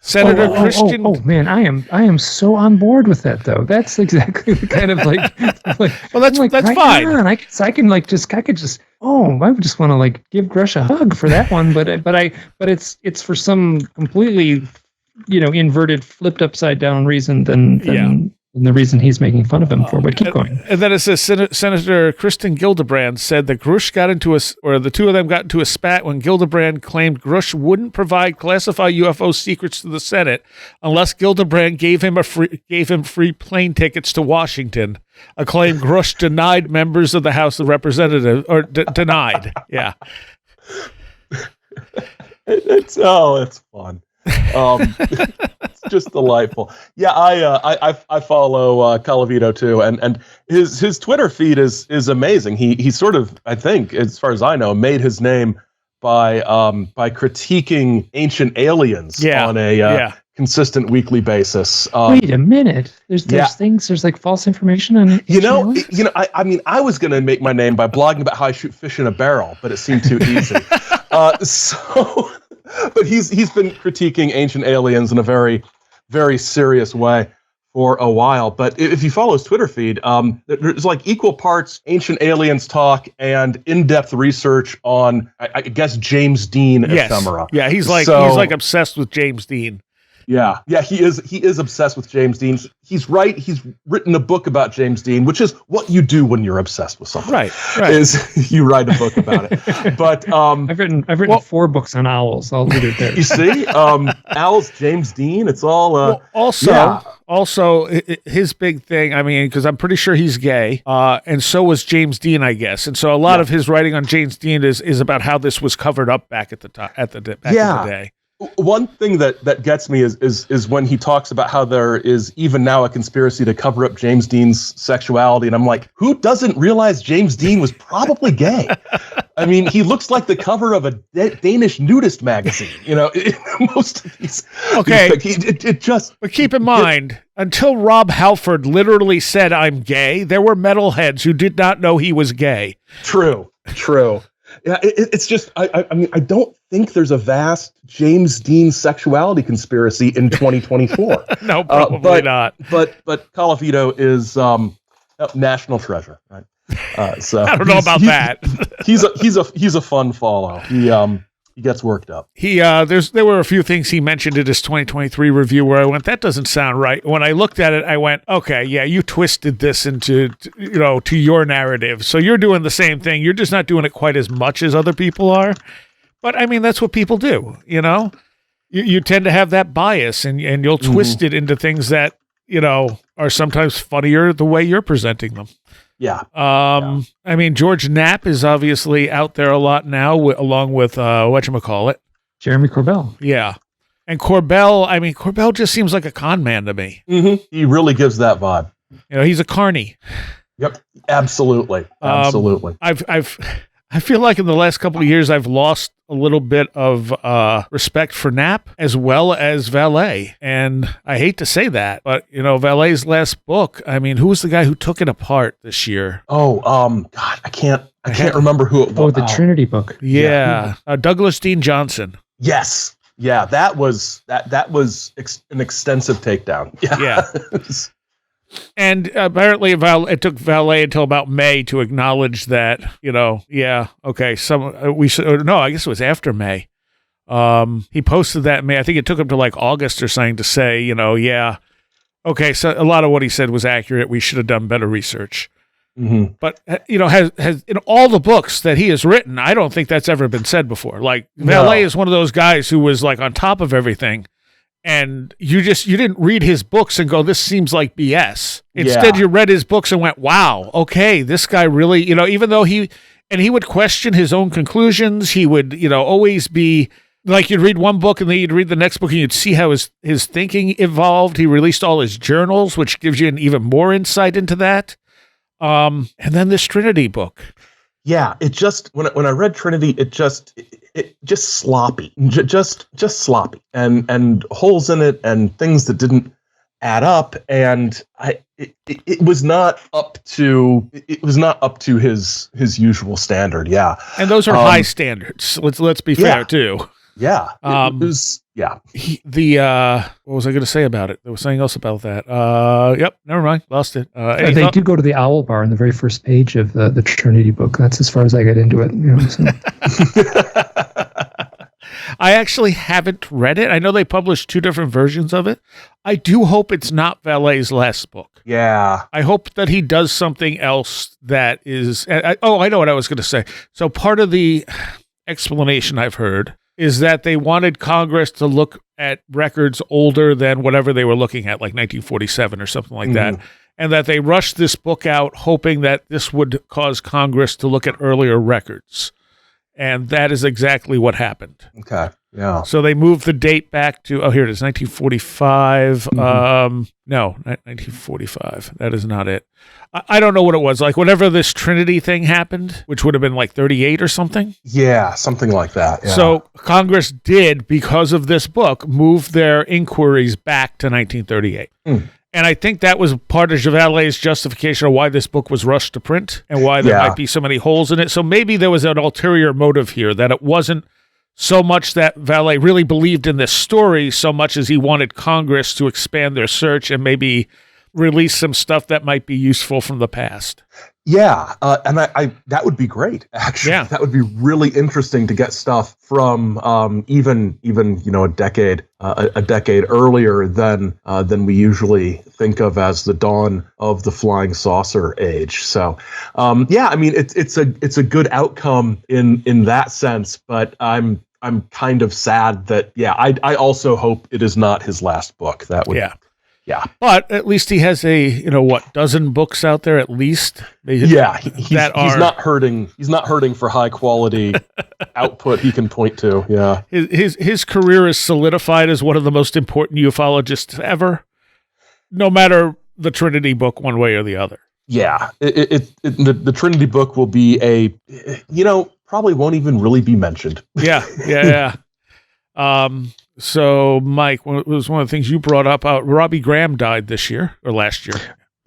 Senator Christian. Oh man, I am so on board with that though. That's exactly the kind of well, that's fine. On. I could just. Oh, I would just want to give Grusch a hug for that one, but it's for some completely, inverted, flipped upside down reason than the reason he's making fun of him for. But keep going. And then it says Senator Kirsten Gillibrand said that Grusch the two of them got into a spat when Gillibrand claimed Grusch wouldn't provide classified UFO secrets to the Senate unless Gillibrand gave him free plane tickets to Washington. A claim Grusch denied members of the House of Representatives, or denied. Yeah. It's fun. It's just delightful. Yeah, I follow Colavito too, and his Twitter feed is amazing. He sort of, I think, as far as I know, made his name by critiquing ancient aliens on a consistent weekly basis. Wait a minute. There's things. There's false information on it. I was going to make my name by blogging about how I shoot fish in a barrel, but it seemed too easy. But he's been critiquing ancient aliens in a very, very serious way for a while. But if you follow his Twitter feed, there's equal parts ancient aliens talk and in-depth research on, I guess, James Dean ephemera. Yeah, he's obsessed with James Dean. Yeah, he is obsessed with James Dean. He's written a book about James Dean, which is what you do when you're obsessed with something. Right. Is you write a book about it. But I've written 4 books on owls. I'll leave it there. You see, owls, James Dean. It's all. Also, his big thing. I mean, because I'm pretty sure he's gay, and so was James Dean, I guess. And so a lot of his writing on James Dean is about how this was covered up back in the day. One thing that gets me is when he talks about how there is even now a conspiracy to cover up James Dean's sexuality, and I'm like, who doesn't realize James Dean was probably gay? I mean, he looks like the cover of a Danish nudist magazine. Most of these. Okay, But keep in mind, until Rob Halford literally said I'm gay, there were metalheads who did not know he was gay. True. Yeah, it's just I mean I don't think there's a vast James Dean sexuality conspiracy in 2024. No, probably not. But Colavito is national treasure, right? So I don't know about that. He's a fun follow. He gets worked up. There were a few things he mentioned in his 2023 review where I went, that doesn't sound right. When I looked at it, I went, okay, yeah, you twisted this into, to your narrative. So you're doing the same thing. You're just not doing it quite as much as other people are. But I mean, that's what people do, You tend to have that bias and you'll twist it into things that, are sometimes funnier the way you're presenting them. Yeah. I mean, George Knapp is obviously out there a lot now, along with whatchamacallit? Jeremy Corbell. Yeah. And Corbell just seems like a con man to me. Mm-hmm. He really gives that vibe. He's a carny. Yep, absolutely. I feel like in the last couple of years, I've lost a little bit of respect for Knapp as well as Vallee. And I hate to say that, but, Vallee's last book, I mean, who was the guy who took it apart this year? Oh, God, I can't remember who it was. Oh, the Trinity book. Yeah. Douglas Dean Johnson. Yes. Yeah, that was an extensive takedown. Yeah. And apparently it took Vallee until about May to acknowledge that, okay, I guess it was after May. He posted that in May. I think it took him to like August or something to say, okay, so a lot of what he said was accurate. We should have done better research. Mm-hmm. But, has in all the books that he has written, I don't think that's ever been said before. Like, Vallee is one of those guys who was like on top of everything. And you didn't read his books and go, this seems like BS. Instead, you read his books and went, wow, okay, this guy really, even though he would question his own conclusions. He would, always be like, you'd read one book and then you'd read the next book and you'd see how his thinking evolved. He released all his journals, which gives you an even more insight into that. And then this Trinity book. Yeah, it just when I read Trinity, it just sloppy, just sloppy, and holes in it, and things that didn't add up, and it was not up to his usual standard. Yeah, and those are high standards. Let's be fair too. Yeah, it was. Yeah. What was I going to say about it? There was something else about that. Yep. Never mind. Lost it. They do go to the owl bar on the very first page of the Trinity book. That's as far as I get into it. I actually haven't read it. I know they published 2 different versions of it. I do hope it's not Vallee's last book. Yeah. I hope that he does something else that is. I know what I was going to say. So part of the explanation I've heard is that they wanted Congress to look at records older than whatever they were looking at, like 1947 or something like that, and that they rushed this book out hoping that this would cause Congress to look at earlier records. And that is exactly what happened. Okay, yeah. So they moved the date back to, here it is, 1945. No, 1945. That is not it. I don't know what it was. Like, whenever this Trinity thing happened, which would have been like 38 or something. Yeah, something like that. Yeah. So Congress did, because of this book, move their inquiries back to 1938. And I think that was part of Vallee's justification of why this book was rushed to print and why there might be so many holes in it. So maybe there was an ulterior motive here, that it wasn't so much that Vallee really believed in this story so much as he wanted Congress to expand their search and maybe release some stuff that might be useful from the past. Yeah, and I that would be great. Actually, that would be really interesting to get stuff from even a decade earlier than we usually think of as the dawn of the flying saucer age. So, I mean, it's a good outcome in that sense. But I'm kind of sad that I also hope it is not his last book. That would. Yeah, but at least he has a dozen books out there at least. He's not hurting. He's not hurting for high quality output he can point to. Yeah, his career is solidified as one of the most important ufologists ever, no matter the Trinity book one way or the other. Yeah, the Trinity book will be probably won't even really be mentioned. Yeah. So, Mike, it was one of the things you brought up. Robbie Graham died this year or last year.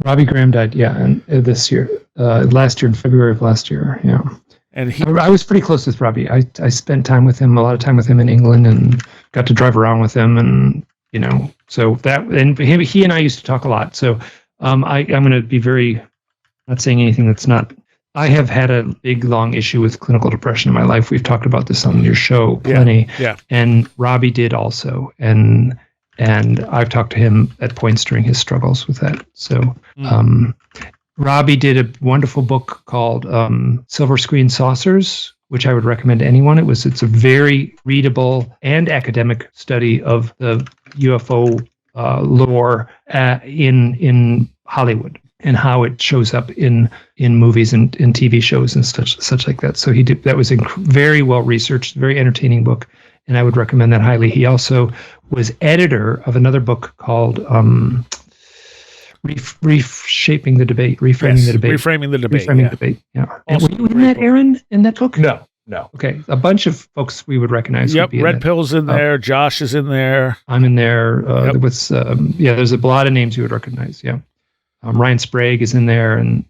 Robbie Graham died, and this year, last year in February of last year, yeah. And I was pretty close with Robbie. I spent time with him, a lot of time with him in England, and got to drive around with him, and so that, and he and I used to talk a lot. So, I'm going to be not saying anything that's not. I have had a big, long issue with clinical depression in my life. We've talked about this on your show plenty. Yeah. And Robbie did also. And I've talked to him at points during his struggles with that. So Robbie did a wonderful book called Silver Screen Saucers, which I would recommend to anyone. It's a very readable and academic study of the UFO lore in Hollywood, and how it shows up in movies and in TV shows and such like that. So that was a very well researched, very entertaining book, and I would recommend that highly. He also was editor of another book called Reshaping the debate, reframing the debate. Reframing the debate. Reframing the debate. Yeah. And were you in that, Aaron, in that book? No. Okay. A bunch of folks we would recognize. Yep. Would be Red Pill's in there. Josh is in there. I'm in there. Yep. There's a lot of names you would recognize. Yeah. Ryan Sprague is in there, and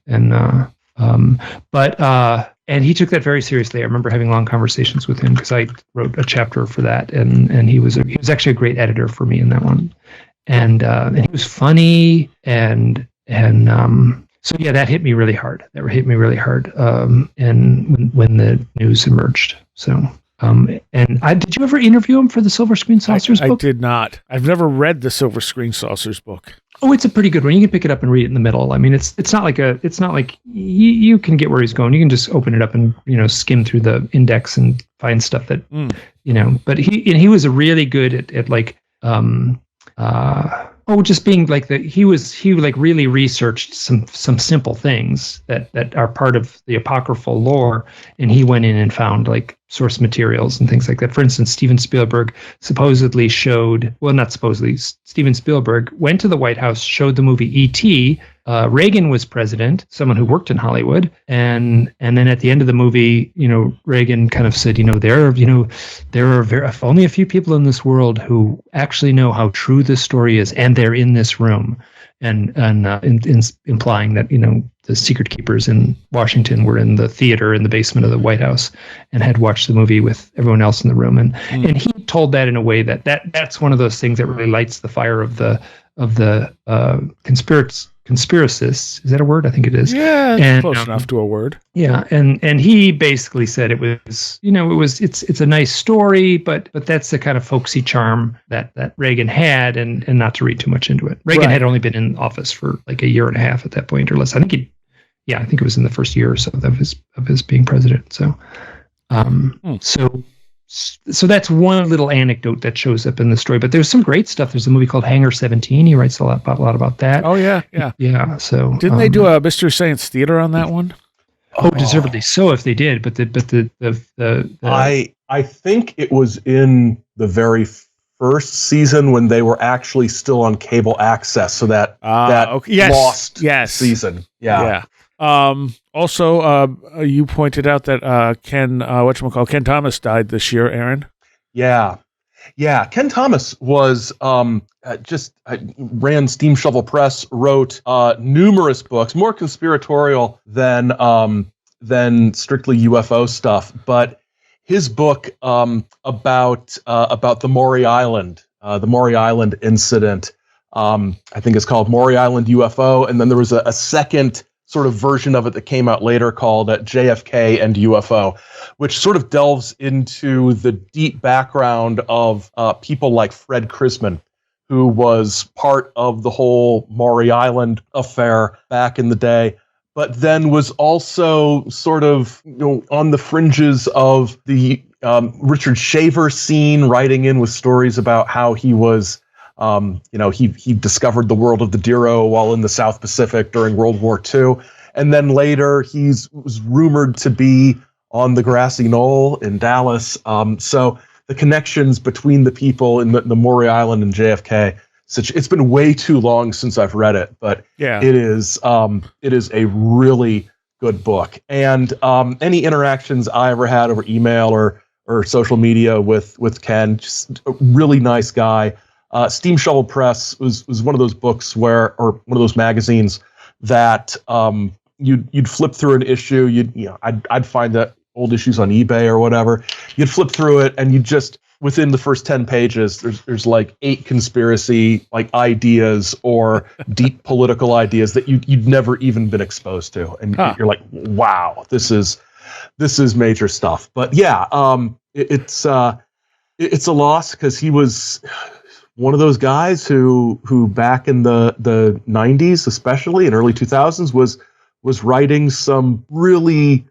he took that very seriously. I remember having long conversations with him because I wrote a chapter for that, and he was actually a great editor for me in that one, and he was funny, and so yeah, that hit me really hard. And when the news emerged, so. Did you ever interview him for the Silver Screen Saucers book? I did not. I've never read the Silver Screen Saucers book. Oh, it's a pretty good one. You can pick it up and read it in the middle. I mean, it's not like you can get where he's going. You can just open it up and skim through the index and find stuff that But he was really good at just being like he really researched some simple things that are part of the apocryphal lore, and he went in and found like source materials and things like that. For instance, Steven Spielberg Steven Spielberg went to the White House, showed the movie E.T. Reagan was president, someone who worked in Hollywood, and then at the end of the movie, Reagan kind of said, there are only a few people in this world who actually know how true this story is, and they're in this room, and implying that the secret keepers in Washington were in the theater in the basement of the White House and had watched the movie with everyone else in the room, and he told that in a way that's one of those things that really lights the fire of the conspiracists. Is that a word? I think it is. Yeah, close enough to a word. Yeah, and he basically said it's a nice story, but that's the kind of folksy charm that Reagan had, and not to read too much into it. Reagan had only been in office for like a year and a half at that point or less. I think it was in the first year or so of his being president. So, So that's one little anecdote that shows up in the story. But there's some great stuff. There's a movie called Hangar 17. He writes a lot about that. Oh yeah. Yeah. So didn't they do a Mystery Science Theater on that one? Oh, deservedly so if they did. But I think it was in the very first season when they were actually still on cable access. So that lost season. Yeah. Also, you pointed out that Ken Thomas died this year, Aaron. Yeah. Ken Thomas was ran Steam Shovel Press, wrote numerous books, more conspiratorial than strictly UFO stuff. But his book about the Maury Island incident, I think it's called Maury Island UFO, and then there was a second sort of version of it that came out later called JFK and UFO, which sort of delves into the deep background of people like Fred Krisman, who was part of the whole Maury Island affair back in the day, but then was also sort of on the fringes of the Richard Shaver scene, writing in with stories about how he was he discovered the world of the Diro while in the South Pacific during World War II. And then later was rumored to be on the grassy knoll in Dallas. So the connections between the people in the Maury Island and JFK, it's been way too long since I've read it, but it is a really good book. And any interactions I ever had over email or social media with Ken, just a really nice guy. Steam Shovel Press was one of those books or one of those magazines that you'd flip through an issue. I'd find that old issues on eBay or whatever. You'd flip through it, and you just within the first 10 pages, there's like 8 conspiracy like ideas or deep political ideas that you'd never even been exposed to, and you're like, wow, this is major stuff. But yeah, it's a loss because he was one of those guys who back in the 90s, especially in early 2000s, was writing some really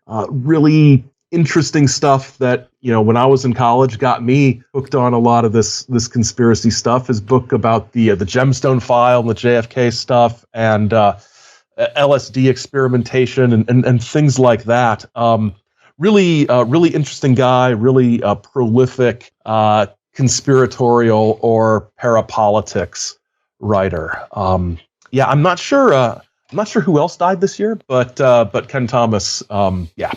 interesting stuff that, when I was in college, got me hooked on a lot of this conspiracy stuff. His book about the Gemstone file and the JFK stuff and LSD experimentation and things like that. Really interesting guy, really prolific conspiratorial or parapolitics writer. Yeah, I'm not sure. I'm not sure who else died this year, but Ken Thomas. Yeah.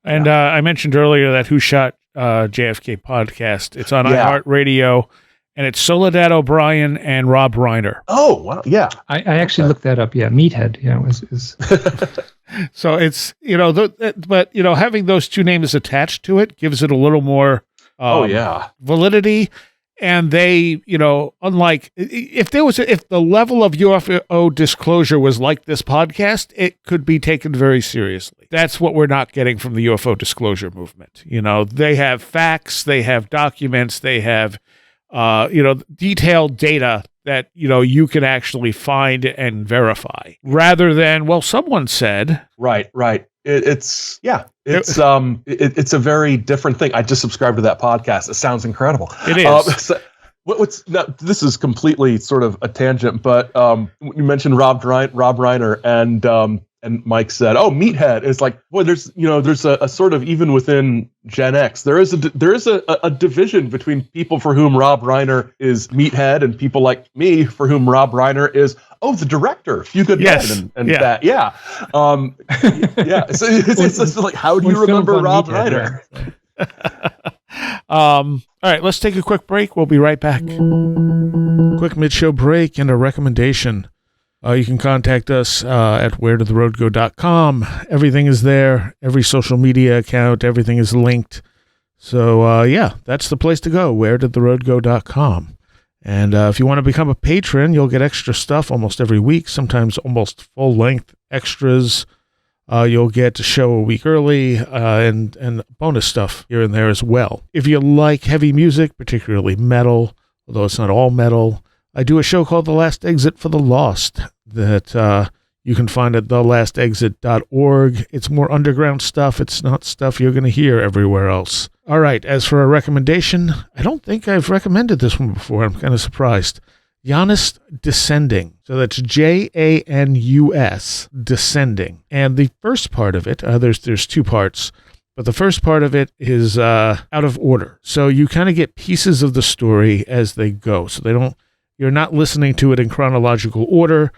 And I mentioned earlier that Who Shot JFK podcast. It's on iHeartRadio, and it's Soledad O'Brien and Rob Reiner. Oh, wow. Yeah. I actually looked that up. Yeah. Meathead. Yeah. Is So it's, but having those two names attached to it gives it a little more validity. And they, unlike if the level of UFO disclosure was like this podcast, it could be taken very seriously. That's what we're not getting from the UFO disclosure movement. They have facts, they have documents, they have, detailed data that, you can actually find and verify rather than, well, someone said. Right. It's a very different thing. I just subscribed to that podcast. It sounds incredible. It is. This is completely sort of a tangent, but you mentioned Rob Reiner and Mike said, "Oh, Meathead." It's like, boy, there's a sort of, even within Gen X, there is a division between people for whom Rob Reiner is Meathead and people like me for whom Rob Reiner is, the director, Few Good Men and that. Yeah. So it's like, how do you remember Rob Reiner? All right, let's take a quick break. We'll be right back. Quick mid-show break and a recommendation. You can contact us at wheredidtheroadgo.com. Everything is there. Every social media account, everything is linked. So, that's the place to go, wheredidtheroadgo.com. And if you want to become a patron, you'll get extra stuff almost every week, sometimes almost full-length extras. You'll get a show a week early and bonus stuff here and there as well. If you like heavy music, particularly metal, although it's not all metal, I do a show called The Last Exit for the Lost that you can find at thelastexit.org. It's more underground stuff. It's not stuff you're going to hear everywhere else. All right, as for a recommendation, I don't think I've recommended this one before. I'm kind of surprised. Janus Descending. So that's Janus Descending. And the first part of it, there's two parts, but the first part of it is out of order. So you kind of get pieces of the story as they go. So you're not listening to it in chronological order.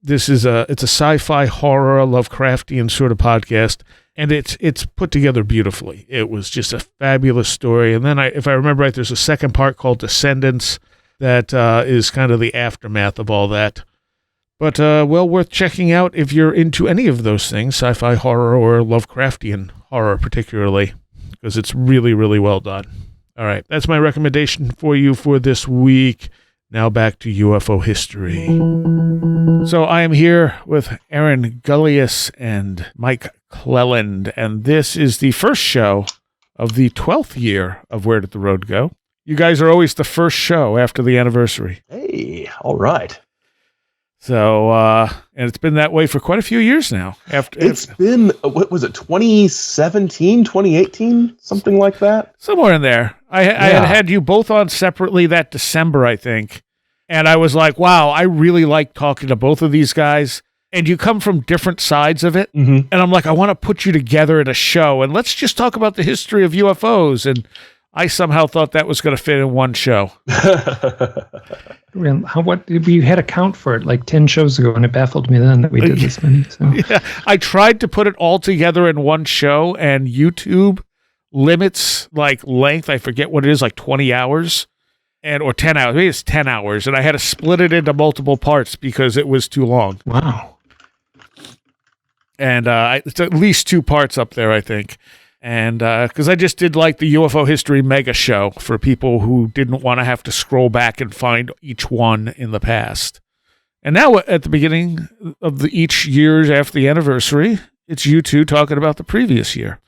It's a sci-fi horror Lovecraftian sort of podcast, and it's put together beautifully. It was just a fabulous story. And then if I remember right, there's a second part called Descendants that is kind of the aftermath of all that. But well worth checking out if you're into any of those things, sci-fi horror or Lovecraftian horror particularly, because it's really, really well done. All right, that's my recommendation for you for this week. Now back to UFO history. So I am here with Aaron Gulyas and Mike Clelland, and this is the first show of the 12th year of Where Did the Road Go? You guys are always the first show after the anniversary. Hey, all right. So, and it's been that way for quite a few years now. It's been, what was it, 2017, 2018, something like that? Somewhere in there. I had you both on separately that December, I think. And I was like, wow, I really like talking to both of these guys. And you come from different sides of it. Mm-hmm. And I'm like, I want to put you together in a show. And let's just talk about the history of UFOs. And I somehow thought that was going to fit in one show. We had a count for it like 10 shows ago, and it baffled me then that we did this many. So. Yeah, I tried to put it all together in one show, and YouTube limits length. I forget what it is, like 20 hours or 10 hours. Maybe it's 10 hours, and I had to split it into multiple parts because it was too long. Wow. And it's at least 2 parts up there, I think. And because I just did the UFO history mega show for people who didn't want to have to scroll back and find each one in the past. And now at the beginning of each year after the anniversary, it's you two talking about the previous year.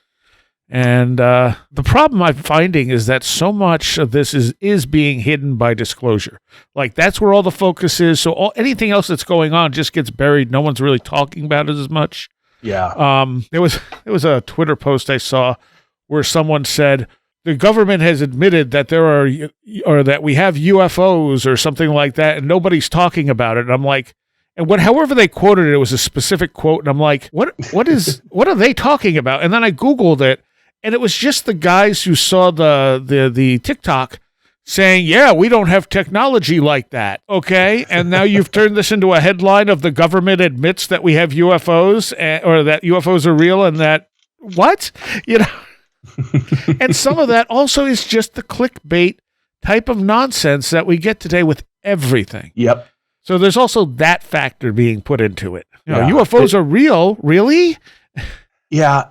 And the problem I'm finding is that so much of this is being hidden by disclosure. That's where all the focus is. So anything else that's going on just gets buried. No one's really talking about it as much. Yeah. There was a Twitter post I saw where someone said the government has admitted that that we have UFOs or something like that, and nobody's talking about it. And I'm like, however they quoted it, it was a specific quote, and I'm like, what are they talking about? And then I Googled it, and it was just the guys who saw the TikTok saying, yeah, we don't have technology like that. Okay. And now you've turned this into a headline of the government admits that we have UFOs or that UFOs are real and that what? And some of that also is just the clickbait type of nonsense that we get today with everything. Yep. So there's also that factor being put into it. UFOs are real. Really? Yeah.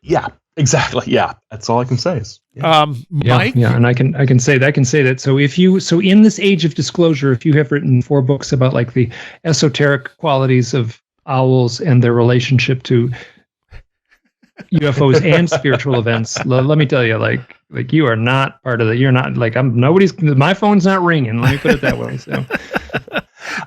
Yeah, exactly. Yeah. That's all I can say is. Mike? Yeah, and I can say that. So in this age of disclosure, if you have written 4 books about like the esoteric qualities of owls and their relationship to UFOs and spiritual events, let me tell you, like you are not part of that. You're not like my phone's not ringing. Let me put it that way. So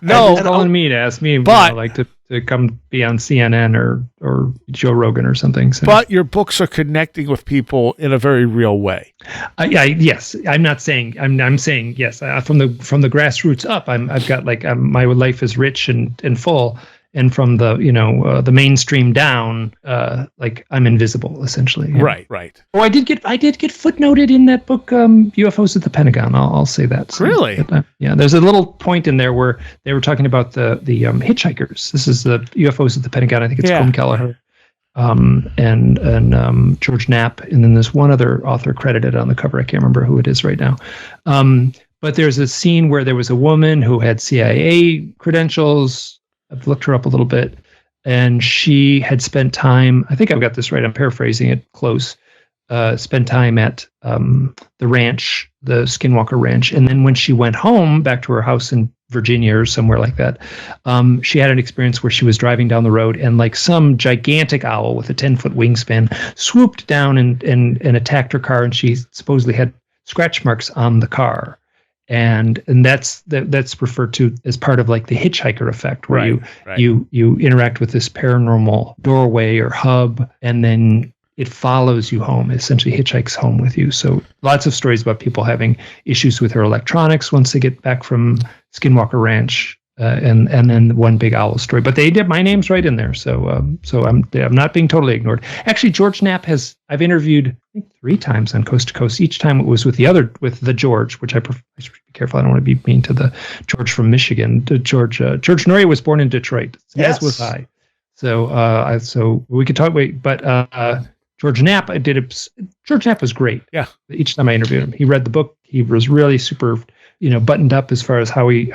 no, calling me to ask me, but to come be on CNN or Joe Rogan or something. So. But your books are connecting with people in a very real way. Yes, I'm not saying. I'm saying yes. From the grassroots up, I've got my life is rich and full. And from the mainstream down, I'm invisible essentially. Yeah. Right. Oh, I did get footnoted in that book, UFOs at the Pentagon. I'll say that. So, really? Yeah. There's a little point in there where they were talking about the hitchhikers. This is the UFOs at the Pentagon. I think it's Colm Kelleher, and George Knapp, and then there's one other author credited on the cover. I can't remember who it is right now. But there's a scene where there was a woman who had CIA credentials. I've looked her up a little bit, and she had spent time, I think I've got this right, I'm paraphrasing it close, spent time at the ranch, the Skinwalker Ranch. And then when she went home back to her house in Virginia or somewhere like that, she had an experience where she was driving down the road and like some gigantic owl with a 10-foot wingspan swooped down and attacked her car, and she supposedly had scratch marks on the car. And that's referred to as part of like the hitchhiker effect, where you interact with this paranormal doorway or hub, and then it follows you home. It essentially hitchhikes home with you. So lots of stories about people having issues with their electronics once they get back from Skinwalker Ranch, and then one big owl story. But they did, my name's right in there, so I'm not being totally ignored. Actually, George Knapp I've interviewed I think 3 times on Coast to Coast. Each time it was with the George, which I should be careful. I don't want to be mean to the George from Michigan. George Noria was born in Detroit, as was I. So we could talk. But George Knapp, George Knapp was great. Yeah. Each time I interviewed him, he read the book. He was really super, buttoned up as far as how he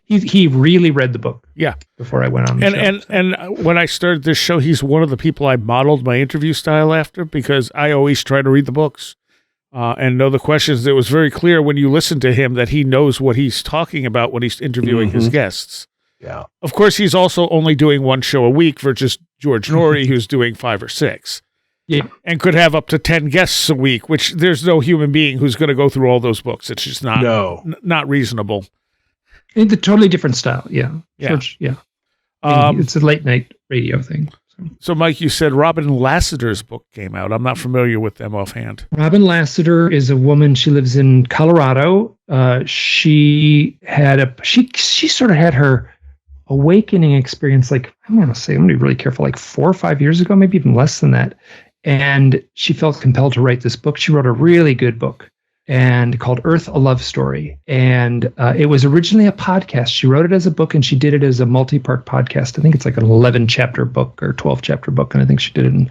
he really read the book. Yeah. Before I went on the show. And when I started this show, he's one of the people I modeled my interview style after, because I always try to read the books and know the questions. It was very clear when you listen to him that he knows what he's talking about when he's interviewing his guests. Yeah. Of course, he's also only doing 1 show a week versus George Norrie, who's doing 5 or 6. Yeah. And could have up to 10 guests a week, which there's no human being who's going to go through all those books. It's just not reasonable. It's a totally different style. Yeah. George, yeah. It's a late night radio thing. So, Mike, you said Robin Lassiter's book came out. I'm not familiar with them offhand. Robin Lassiter is a woman. She lives in Colorado. She sort of had her awakening experience, like, I'm going to be really careful, like 4 or 5 years ago, maybe even less than that. And she felt compelled to write this book. She wrote a really good book and called Earth, a Love Story. And it was originally a podcast. She wrote it as a book, and she did it as a multi-part podcast. I think it's like an 11-chapter book or 12-chapter book. And I think she did it in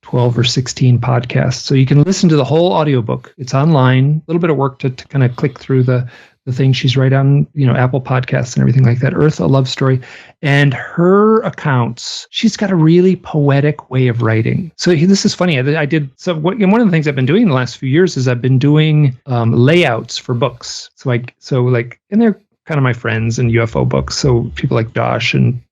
12 or 16 podcasts. So you can listen to the whole audiobook. It's online. A little bit of work to kind of click through the thing. She's right on, Apple Podcasts and everything like that. Earth, a Love Story. And her accounts, she's got a really poetic way of writing. So this is funny. One of the things I've been doing in the last few years is I've been doing layouts for books. And they're kind of my friends in UFO books. So people like Josh and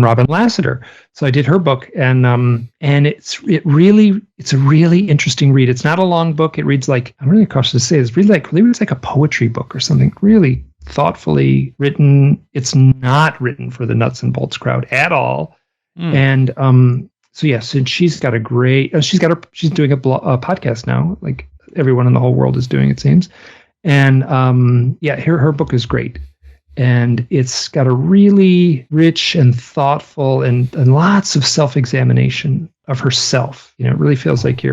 Robin Lassiter. So I did her book, and it's a really interesting read. It's not a long book. It reads like, I'm really cautious to say, it reads like a poetry book or something, really thoughtfully written. It's not written for the nuts and bolts crowd at all. And so she's got a great, she's doing a podcast now, like everyone in the whole world is doing, it seems. And her book is great. And it's got a really rich and thoughtful and lots of self-examination of herself. It really feels like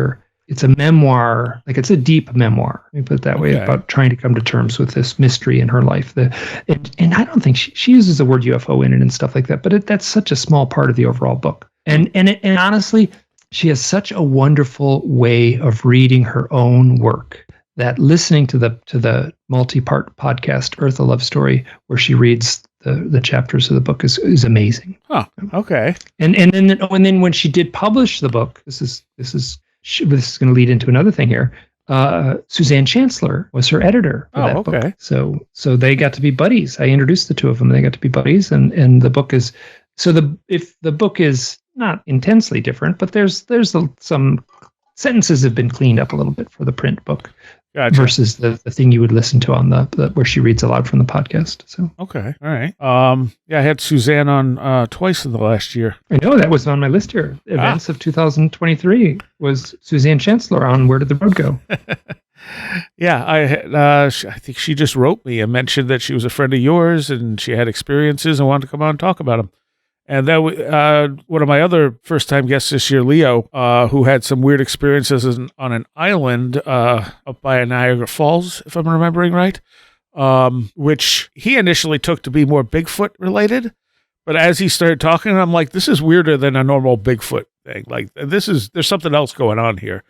it's a memoir, like it's a deep memoir, let me put it that way, about trying to come to terms with this mystery in her life. And I don't think she uses the word UFO in it and stuff like that, but that's such a small part of the overall book. And honestly, she has such a wonderful way of reading her own work that listening to the multi-part podcast Earth a Love Story, where she reads the chapters of the book, is amazing. Oh, okay. And then when she did publish the book, this is going to lead into another thing here. Suzanne Chancellor was her editor for that book. So they got to be buddies. I introduced the two of them. They got to be buddies, and the book is if the book is not intensely different, but there's some sentences have been cleaned up a little bit for the print book. Gotcha. Versus the thing you would listen to on the where she reads aloud from the podcast. So okay, all right. I had Suzanne on twice in the last year. I know, that was on my list here. Events of 2023 was Suzanne Chancellor on Where Did the Road Go? Yeah, I think she just wrote me and mentioned that she was a friend of yours and she had experiences and wanted to come on and talk about them. And that one of my other first-time guests this year, Leo, who had some weird experiences on an island up by Niagara Falls, if I'm remembering right, which he initially took to be more Bigfoot-related. But as he started talking, I'm like, this is weirder than a normal Bigfoot thing. Like, there's something else going on here.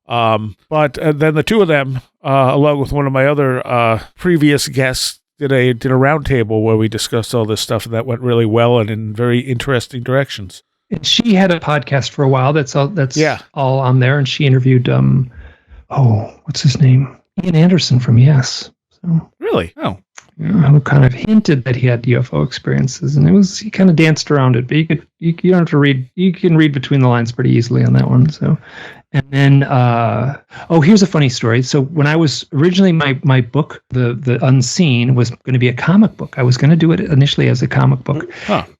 But then the two of them, along with one of my other previous guests, did a roundtable where we discussed all this stuff, and that went really well and in very interesting directions. And she had a podcast for a while. That's all on there. And she interviewed what's his name? Ian Anderson from Yes. So really? Oh. Who kind of hinted that he had UFO experiences, and he kind of danced around it, but you don't have to read. You can read between the lines pretty easily on that one. So, and then here's a funny story. So when I was originally my book, the Unseen, was going to be a comic book. I was going to do it initially as a comic book,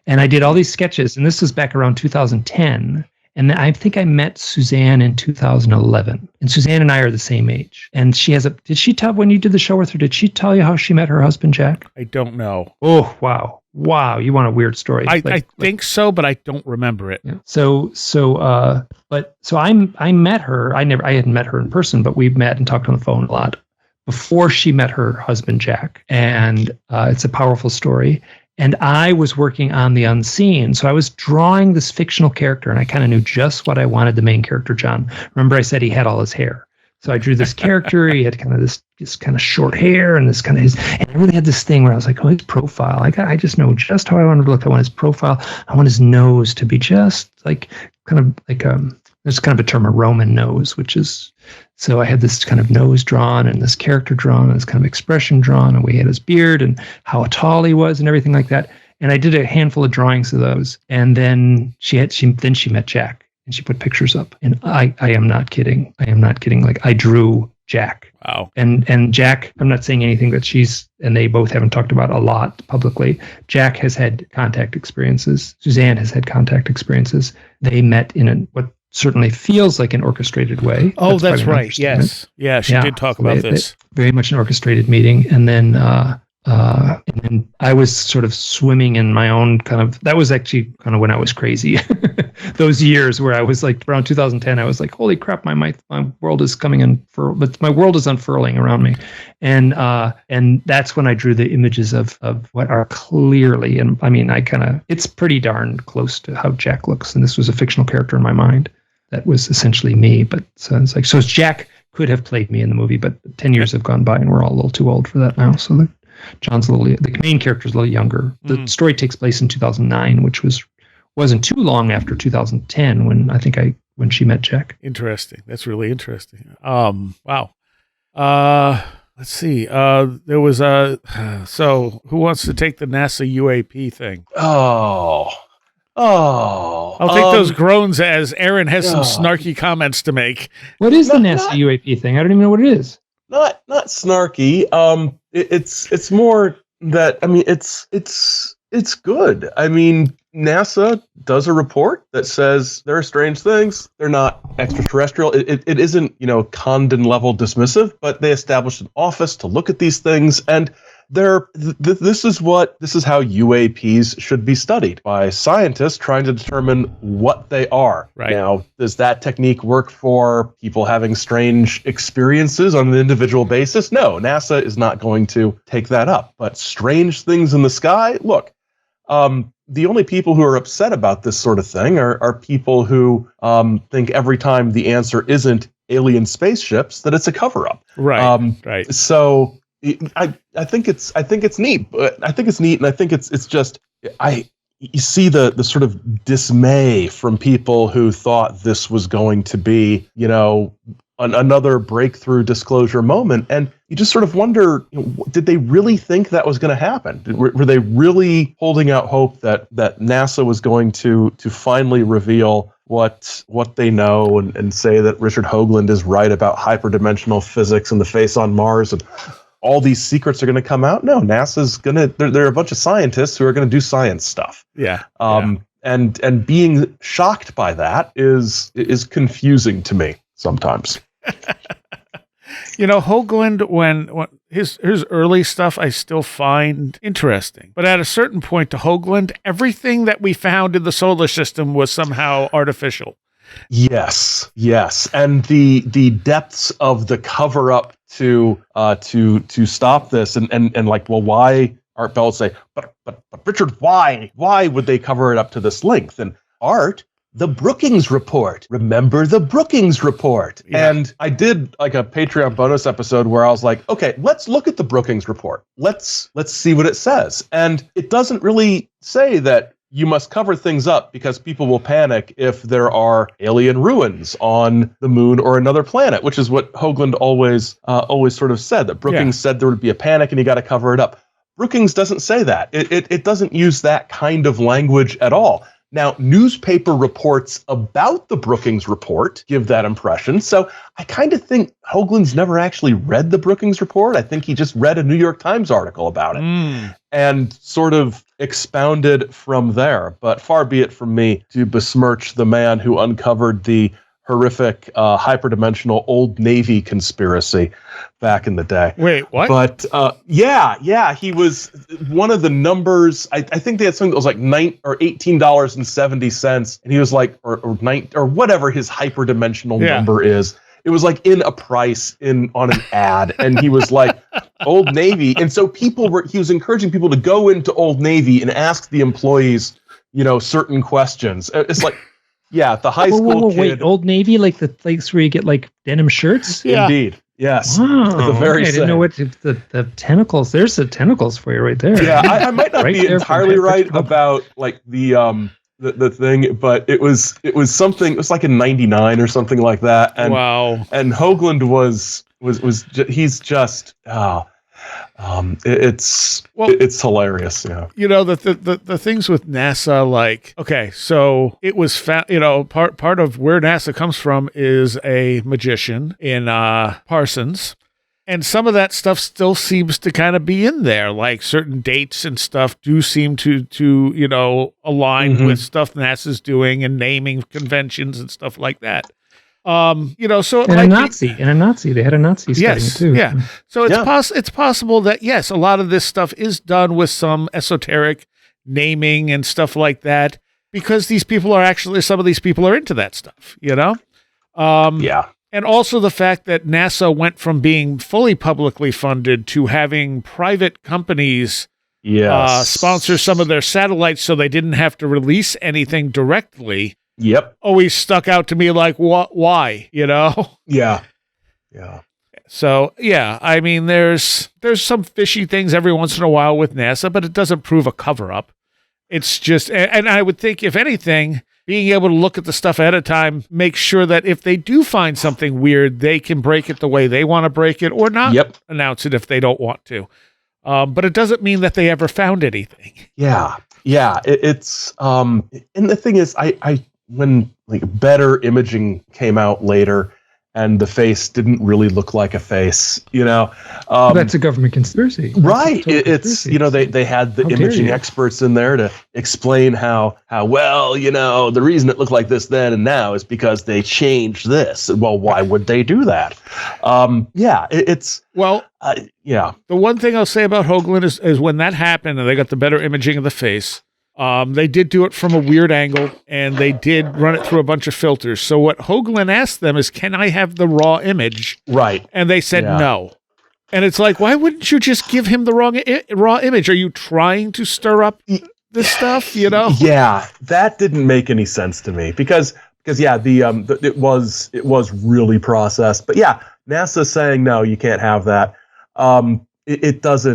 and I did all these sketches, and this was back around 2010. And I think I met Suzanne in 2011. And Suzanne and I are the same age. And did she tell, when you did the show with her, did she tell you how she met her husband, Jack? I don't know. Oh, wow. Wow. You want a weird story. I think so, but I don't remember it. Yeah. So I met her. I hadn't met her in person, but we met and talked on the phone a lot before she met her husband, Jack. And it's a powerful story. And I was working on the Unseen. So I was drawing this fictional character, and I kind of knew just what I wanted the main character, John. Remember I said he had all his hair. So I drew this character. He had kind of this kind of short hair and this kind of and I really had this thing where I was like, his profile. I just know just how I want him to look. I want his profile. I want his nose to be just like kind of like there's kind of a term, a Roman nose, which is, so I had this kind of nose drawn and this character drawn and this kind of expression drawn, and we had his beard and how tall he was and everything like that. And I did a handful of drawings of those. And then she met Jack, and she put pictures up. And I am not kidding. Like, I drew Jack. Wow. And Jack, I'm not saying anything that and they both haven't talked about a lot publicly. Jack has had contact experiences. Suzanne has had contact experiences. They met in what certainly feels like an orchestrated way. Oh, that's right. Yes. Yeah, she did talk about this. Very much an orchestrated meeting. And then I was sort of swimming in my own that was actually kind of when I was crazy. Those years where I was like around 2010, I was like, holy crap, my world is coming in but my world is unfurling around me. And that's when I drew the images of what are clearly, and I mean, it's pretty darn close to how Jack looks. And this was a fictional character in my mind that was essentially me. But so Jack could have played me in the movie, but 10 years have gone by and we're all a little too old for that now. So the main character is a little younger. The story takes place in 2009, which wasn't too long after 2010 when she met Jack. Interesting. That's really interesting. Wow. Let's see. There was so who wants to take the NASA UAP thing? I'll take those groans as Aaron has some snarky comments to make. What is the NASA UAP thing? I don't even know what it is. Not snarky. It's more that, I mean, it's good. I mean, NASA does a report that says there are strange things. They're not extraterrestrial. It isn't, Condon level dismissive, but they established an office to look at these things. And This is how UAPs should be studied, by scientists trying to determine what they are. Right. Now, does that technique work for people having strange experiences on an individual basis? No, NASA is not going to take that up. But strange things in the sky, look, the only people who are upset about this sort of thing are people who think every time the answer isn't alien spaceships that it's a cover-up. Right. Right. So I think it's neat, but I think it's neat, and I think it's just you see the sort of dismay from people who thought this was going to be, another breakthrough disclosure moment, and you just sort of wonder, did they really think that was going to happen? Were they really holding out hope that NASA was going to finally reveal what they know and say that Richard Hoagland is right about hyperdimensional physics and the face on Mars and all these secrets are going to come out? No, NASA's going to, they're a bunch of scientists who are going to do science stuff. Yeah. And being shocked by that is confusing to me sometimes. Hoagland, when his early stuff I still find interesting. But at a certain point to Hoagland, everything that we found in the solar system was somehow artificial. Yes. And the depths of the cover-up to stop this and like, well, why? Art Bell would say, but Richard, why would they cover it up to this length? And Art, the Brookings Report. Remember the Brookings Report. Yeah. And I did like a Patreon bonus episode where I was like, okay, let's look at the Brookings Report. Let's see what it says. And it doesn't really say that you must cover things up because people will panic if there are alien ruins on the moon or another planet, which is what Hoagland always sort of said, that Brookings said there would be a panic and you got to cover it up. Brookings doesn't say that. It doesn't use that kind of language at all. Now, newspaper reports about the Brookings Report give that impression. So I kind of think Hoagland's never actually read the Brookings Report. I think he just read a New York Times article about it and sort of expounded from there. But far be it from me to besmirch the man who uncovered the horrific hyperdimensional Old Navy conspiracy back in the day. Wait, what? But he was one of the numbers. I think they had something that was like $18.70, and he was like, or whatever his hyperdimensional number is. It was like in a price on an ad, and he was like Old Navy, and so he was encouraging people to go into Old Navy and ask the employees, certain questions. It's like. Yeah, the high school kid. Wait, Old Navy, like the place where you get like denim shirts? Yeah. Indeed. Yes. Wow. I didn't know what the tentacles. There's the tentacles for you right there. Yeah, I might not be entirely right about like the thing, but it was something. It was like in '99 or something like that. And, wow. And Hoagland he's just. It's hilarious. Yeah. The things with NASA, like, okay, so it was part of where NASA comes from is a magician in Parsons, and some of that stuff still seems to kind of be in there, like certain dates and stuff do seem to align with stuff NASA's doing and naming conventions and stuff like that. So and a Nazi, they had a Nazi study too. Yeah. So it's possible that yes, a lot of this stuff is done with some esoteric naming and stuff like that because some of these people are into that stuff, And also the fact that NASA went from being fully publicly funded to having private companies sponsor some of their satellites so they didn't have to release anything directly. Yep. Always stuck out to me like, what? Why? Yeah. Yeah. So, yeah, I mean, there's some fishy things every once in a while with NASA, but it doesn't prove a cover-up. It's just, and I would think, if anything, being able to look at the stuff ahead of time makes sure that if they do find something weird, they can break it the way they want to break it or not announce it if they don't want to. But it doesn't mean that they ever found anything. Yeah. Yeah. It's, and the thing is, when like better imaging came out later and the face didn't really look like a face, That's a government conspiracy. Right. It's they had the imaging experts in there to explain how well, the reason it looked like this then and now is because they changed this. Well, why would they do that? The one thing I'll say about Hoagland is when that happened and they got the better imaging of the face, they did do it from a weird angle, and they did run it through a bunch of filters. So what Hoagland asked them is, can I have the raw image? Right. And they said no. And it's like, why wouldn't you just give him the raw image? Are you trying to stir up this stuff, Yeah, that didn't make any sense to me because it was really processed. But yeah, NASA saying no, you can't have that. It does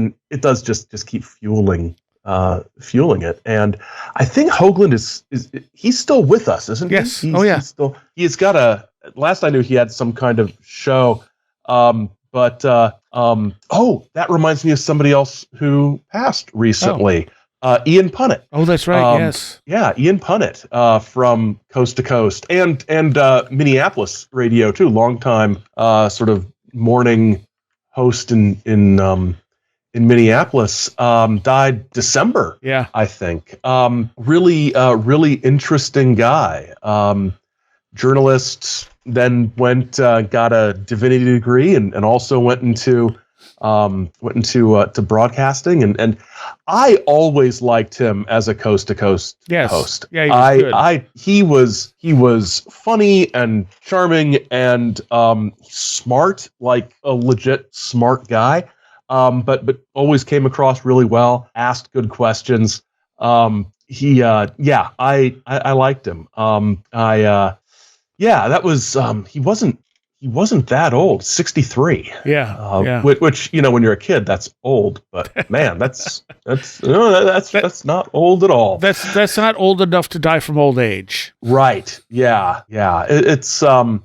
just keep fueling it. And I think Hoagland is he's still with us, isn't he? Yes. He's got last I knew he had some kind of show. That reminds me of somebody else who passed recently. Ian Punnett. Oh, that's right. Yes. Yeah, Ian Punnett from Coast to Coast and Minneapolis radio too. Longtime sort of morning host in Minneapolis. Died December. Yeah, I think. Really interesting guy. Journalist. Then got a divinity degree and also went into broadcasting and I always liked him as a coast to coast host. Yeah, he was funny and charming and smart, like a legit smart guy. But always came across really well, asked good questions. I liked him. That was he wasn't that old, 63. Yeah. Which when you're a kid, that's old, but man, that's not old at all. That's not old enough to die from old age. Right. Yeah. It's too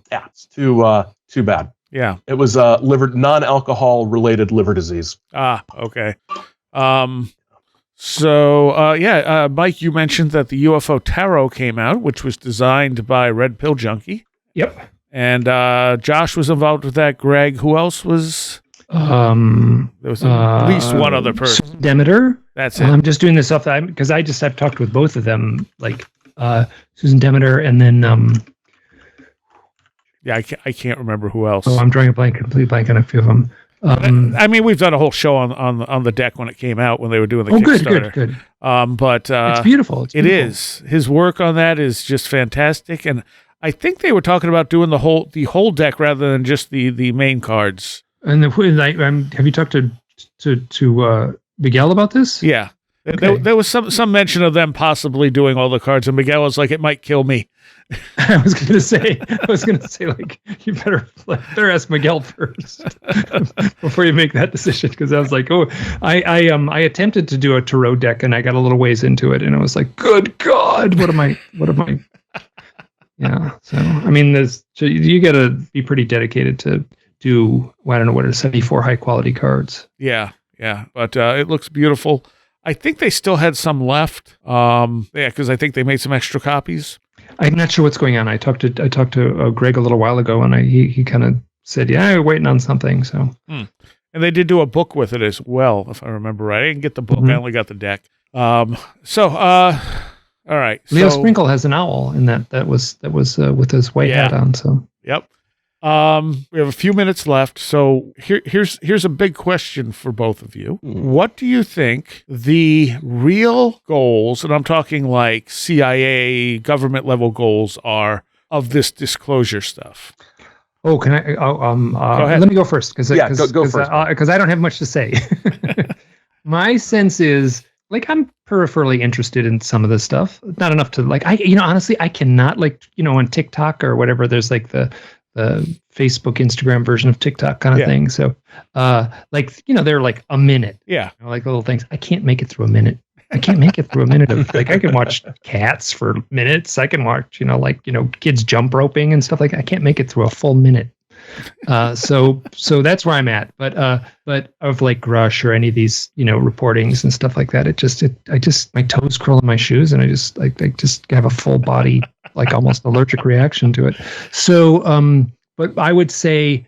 bad. Yeah. It was non-alcohol related liver disease. Okay. Mike, you mentioned that the UFO Tarot came out, which was designed by Red Pill Junkie. Yep. And Josh was involved with that. Greg, who else was? There was at least one other person. Susan Demeter. That's it. I'm just doing this off because I've talked with both of them, like Susan Demeter, and then I can't remember who else. I'm drawing a complete blank on a few of them. We've done a whole show on the deck when it came out when they were doing the Kickstarter. Good. But it's beautiful. It is. His work on that is just fantastic, and I think they were talking about doing the whole deck rather than just the main cards. And have you talked to Miguel about this? Yeah. Okay. There was some mention of them possibly doing all the cards, and Miguel was like, "It might kill me." I was gonna say, like, you better ask Miguel first before you make that decision, because I was like, I attempted to do a tarot deck and I got a little ways into it, and I was like, good God, what am I? Yeah. So you got to be pretty dedicated to do. I don't know what it is, 74 high quality cards. Yeah. But it looks beautiful. I think they still had some left. Because I think they made some extra copies. I'm not sure what's going on. I talked to Greg a little while ago, and he kind of said, "Yeah, we're waiting on something." So, and they did do a book with it as well, if I remember right. I didn't get the book; I only got the deck. All right. Leo Sprinkle has an owl, and that was with his white hat on. So, yep. We have a few minutes left, so here's a big question for both of you. What do you think the real goals, and I'm talking like CIA government level goals, are of this disclosure stuff? Oh, can I? Go ahead. Let me go first because go first because I don't have much to say. My sense is, like, I'm peripherally interested in some of this stuff, not enough to honestly, I cannot on TikTok or whatever. There's like the Facebook, Instagram version of TikTok kind of thing. So, they're like a minute. Yeah. Like little things. I can't make it through a minute. I can't make it through a minute of I can watch cats for minutes. I can watch, kids jump roping and stuff like that. I can't make it through a full minute. So that's where I'm at. But of like Grusch or any of these, reportings and stuff like that, I just my toes curl in my shoes and I just have a full body, like almost allergic reaction to it. So But I would say,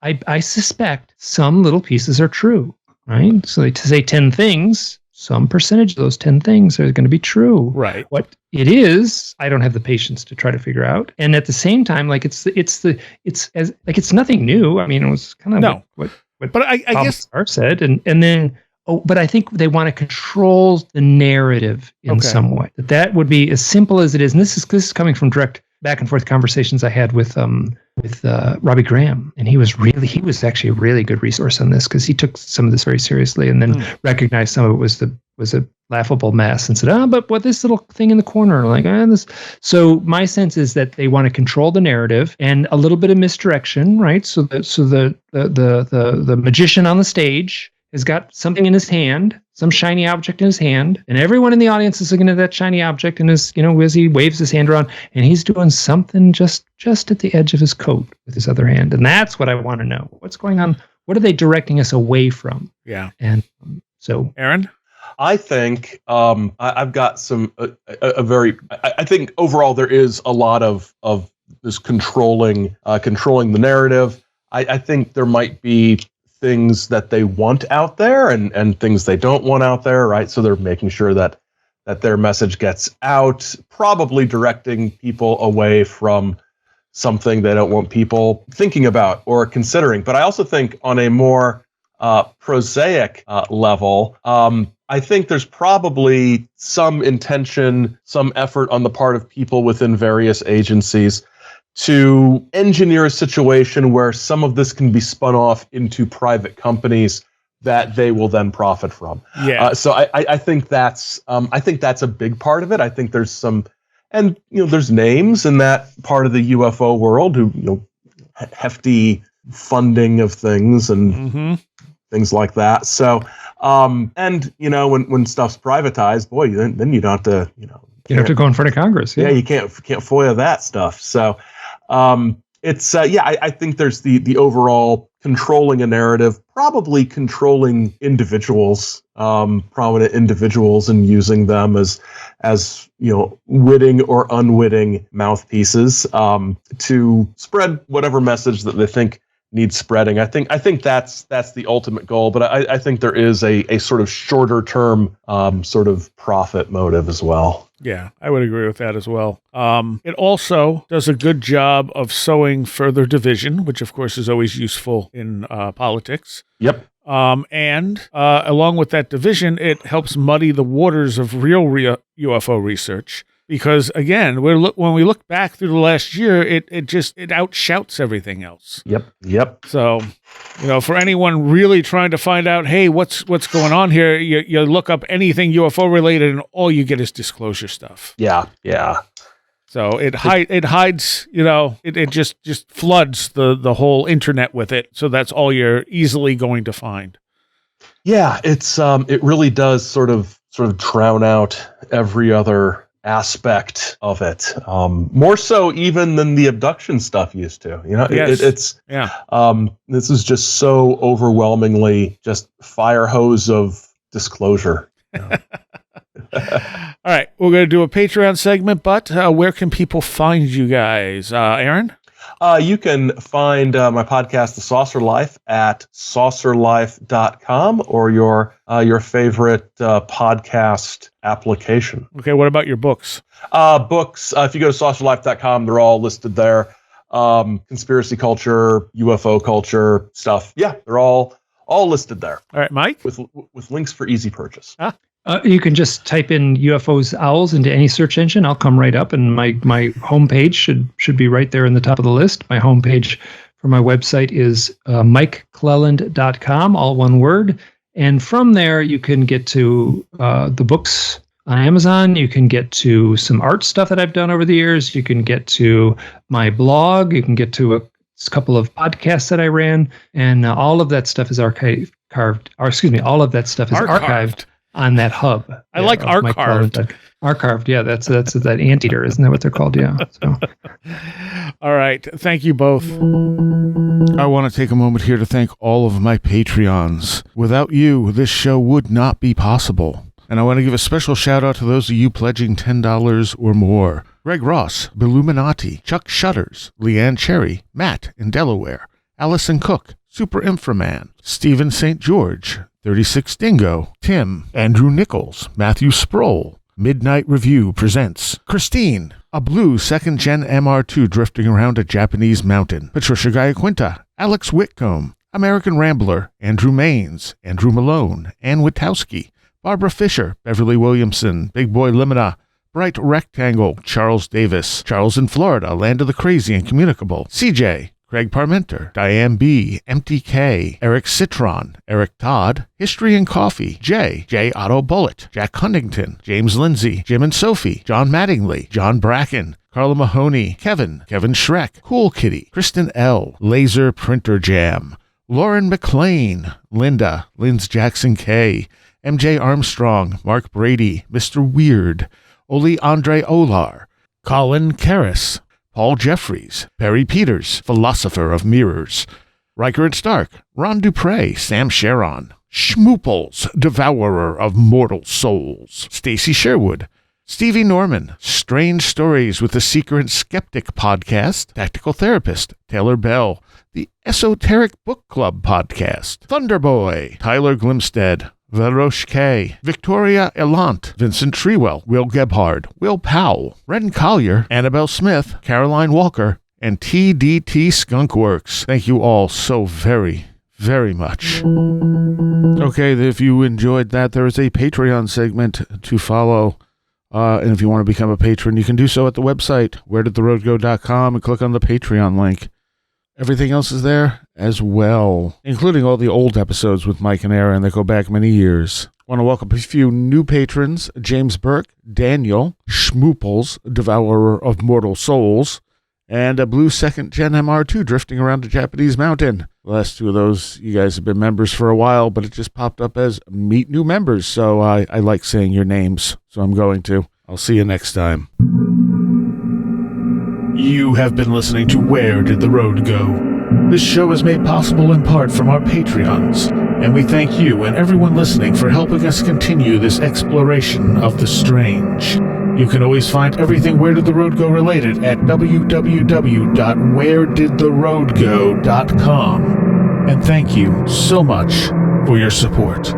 I suspect some little pieces are true, right? So to say 10 things, some percentage of those 10 things are going to be true. Right. What it is, I don't have the patience to try to figure out. And at the same time, like it's nothing new. I mean, it was kind of what but I guess Star said, and then. Oh, but I think they want to control the narrative in some way. That would be as simple as it is. And this is coming from direct back and forth conversations I had with Robbie Graham, and he was actually a really good resource on this because he took some of this very seriously and then recognized some of it was a laughable mess and said, but what this little thing in the corner, like this. So my sense is that they want to control the narrative and a little bit of misdirection, right? So the magician on the stage has got something in his hand, some shiny object in his hand, and everyone in the audience is looking at that shiny object and as he waves his hand around, and he's doing something just at the edge of his coat with his other hand. And that's what I want to know. What's going on? What are they directing us away from? Yeah. And so, Aaron? I think I've got some I think overall there is a lot of this controlling the narrative. I think there might be things that they want out there and things they don't want out there, right? So they're making sure that their message gets out, probably directing people away from something they don't want people thinking about or considering. But I also think on a more prosaic level, I think there's probably some intention, some effort on the part of people within various agencies to engineer a situation where some of this can be spun off into private companies that they will then profit from. Yeah. So I think that's a big part of it. I think there's some, and there's names in that part of the UFO world who hefty funding of things and things like that. So and when stuff's privatized, boy, then you don't have to you have to go in front of Congress. Yeah, you can't FOIA that stuff. So. I think there's the overall controlling a narrative, probably controlling individuals, prominent individuals, and using them as witting or unwitting mouthpieces to spread whatever message that they think needs spreading. I think that's the ultimate goal, but I think there is a sort of shorter term sort of profit motive as well. Yeah, I would agree with that as well. It also does a good job of sowing further division, which of course is always useful in politics. Yep. And along with that division, it helps muddy the waters of real UFO research. Because again, when we look back through the last year, it outshouts everything else. Yep. So, for anyone really trying to find out, hey, what's going on here, you look up anything UFO related, and all you get is disclosure stuff. Yeah. So it hides, it just floods the whole internet with it. So that's all you're easily going to find. Yeah, it really does sort of drown out every other aspect of it, more so even than the abduction stuff used to. Yes. This is just so overwhelmingly just fire hose of disclosure. All right, we're going to do a Patreon segment, but where can people find you guys? Aaron? You can find my podcast, The Saucer Life, at saucerlife.com or your favorite podcast application. Okay, what about your books? Books, if you go to saucerlife.com, they're all listed there. Conspiracy culture, UFO culture stuff. Yeah, they're all listed there. All right, Mike? With links for easy purchase. You can just type in UFOs Owls into any search engine. I'll come right up, and my homepage should be right there in the top of the list. My homepage for my website is mikeclelland.com, all one word. And from there, you can get to the books on Amazon. You can get to some art stuff that I've done over the years. You can get to my blog. You can get to a couple of podcasts that I ran, and all of that stuff is archived. All of that stuff is archived on that hub. I like archived. Archived, yeah, that's that anteater, isn't that what they're called? Yeah. So. All right, thank you both. I want to take a moment here to thank all of my Patreons. Without you, this show would not be possible. And I want to give a special shout out to those of you pledging $10 or more. Greg Ross, Illuminati, Chuck Shutters, Leanne Cherry, Matt in Delaware, Allison Cook, Super Inframan, Stephen St. George, 36 Dingo, Tim, Andrew Nichols, Matthew Sproul, Midnight Review presents Christine, a blue second-gen MR2 drifting around a Japanese mountain, Patricia Giaquinta, Alex Whitcomb, American Rambler, Andrew Maines, Andrew Malone, Ann Witowski, Barbara Fisher, Beverly Williamson, Big Boy Limina, Bright Rectangle, Charles Davis, Charles in Florida, Land of the Crazy and Communicable, CJ, Craig Parmenter, Diane B, MTK, Eric Citron, Eric Todd, History and Coffee, J. Otto Bullitt, Jack Huntington, James Lindsay, Jim and Sophie, John Mattingly, John Bracken, Carla Mahoney, Kevin Schreck, Cool Kitty, Kristen L, Laser Printer Jam, Lauren McLean, Linda, Linz Jackson K, MJ Armstrong, Mark Brady, Mr. Weird, Oli Andre Olar, Colin Karras, Paul Jeffries, Perry Peters, Philosopher of Mirrors, Riker and Stark, Ron Dupre, Sam Sharon, Schmooples, Devourer of Mortal Souls, Stacy Sherwood, Stevie Norman, Strange Stories with the Seeker and Skeptic podcast, Tactical Therapist, Taylor Bell, the Esoteric Book Club podcast, Thunderboy, Tyler Glimstead, Varosh K, Victoria Elant, Vincent Trewell, Will Gebhard, Will Powell, Ren Collier, Annabelle Smith, Caroline Walker, and TDT Skunkworks. Thank you all so very, very much. Okay, if you enjoyed that, there is a Patreon segment to follow. And if you want to become a patron, you can do so at the website, wheredidtheroadgo.com, and click on the Patreon link. Everything else is there as well, including all the old episodes with Mike and Aaron that go back many years. I want to welcome a few new patrons: James Burke, Daniel, Schmooples, Devourer of Mortal Souls, and a blue second-gen MR2 drifting around a Japanese mountain. The last two of those, you guys have been members for a while, but it just popped up as meet new members, so I like saying your names, so I'm going to. I'll see you next time. You have been listening to Where Did the Road Go? This show is made possible in part from our Patreons, and we thank you and everyone listening for helping us continue this exploration of the strange. You can always find everything Where Did the Road Go related at www.wheredidtheroadgo.com. And thank you so much for your support.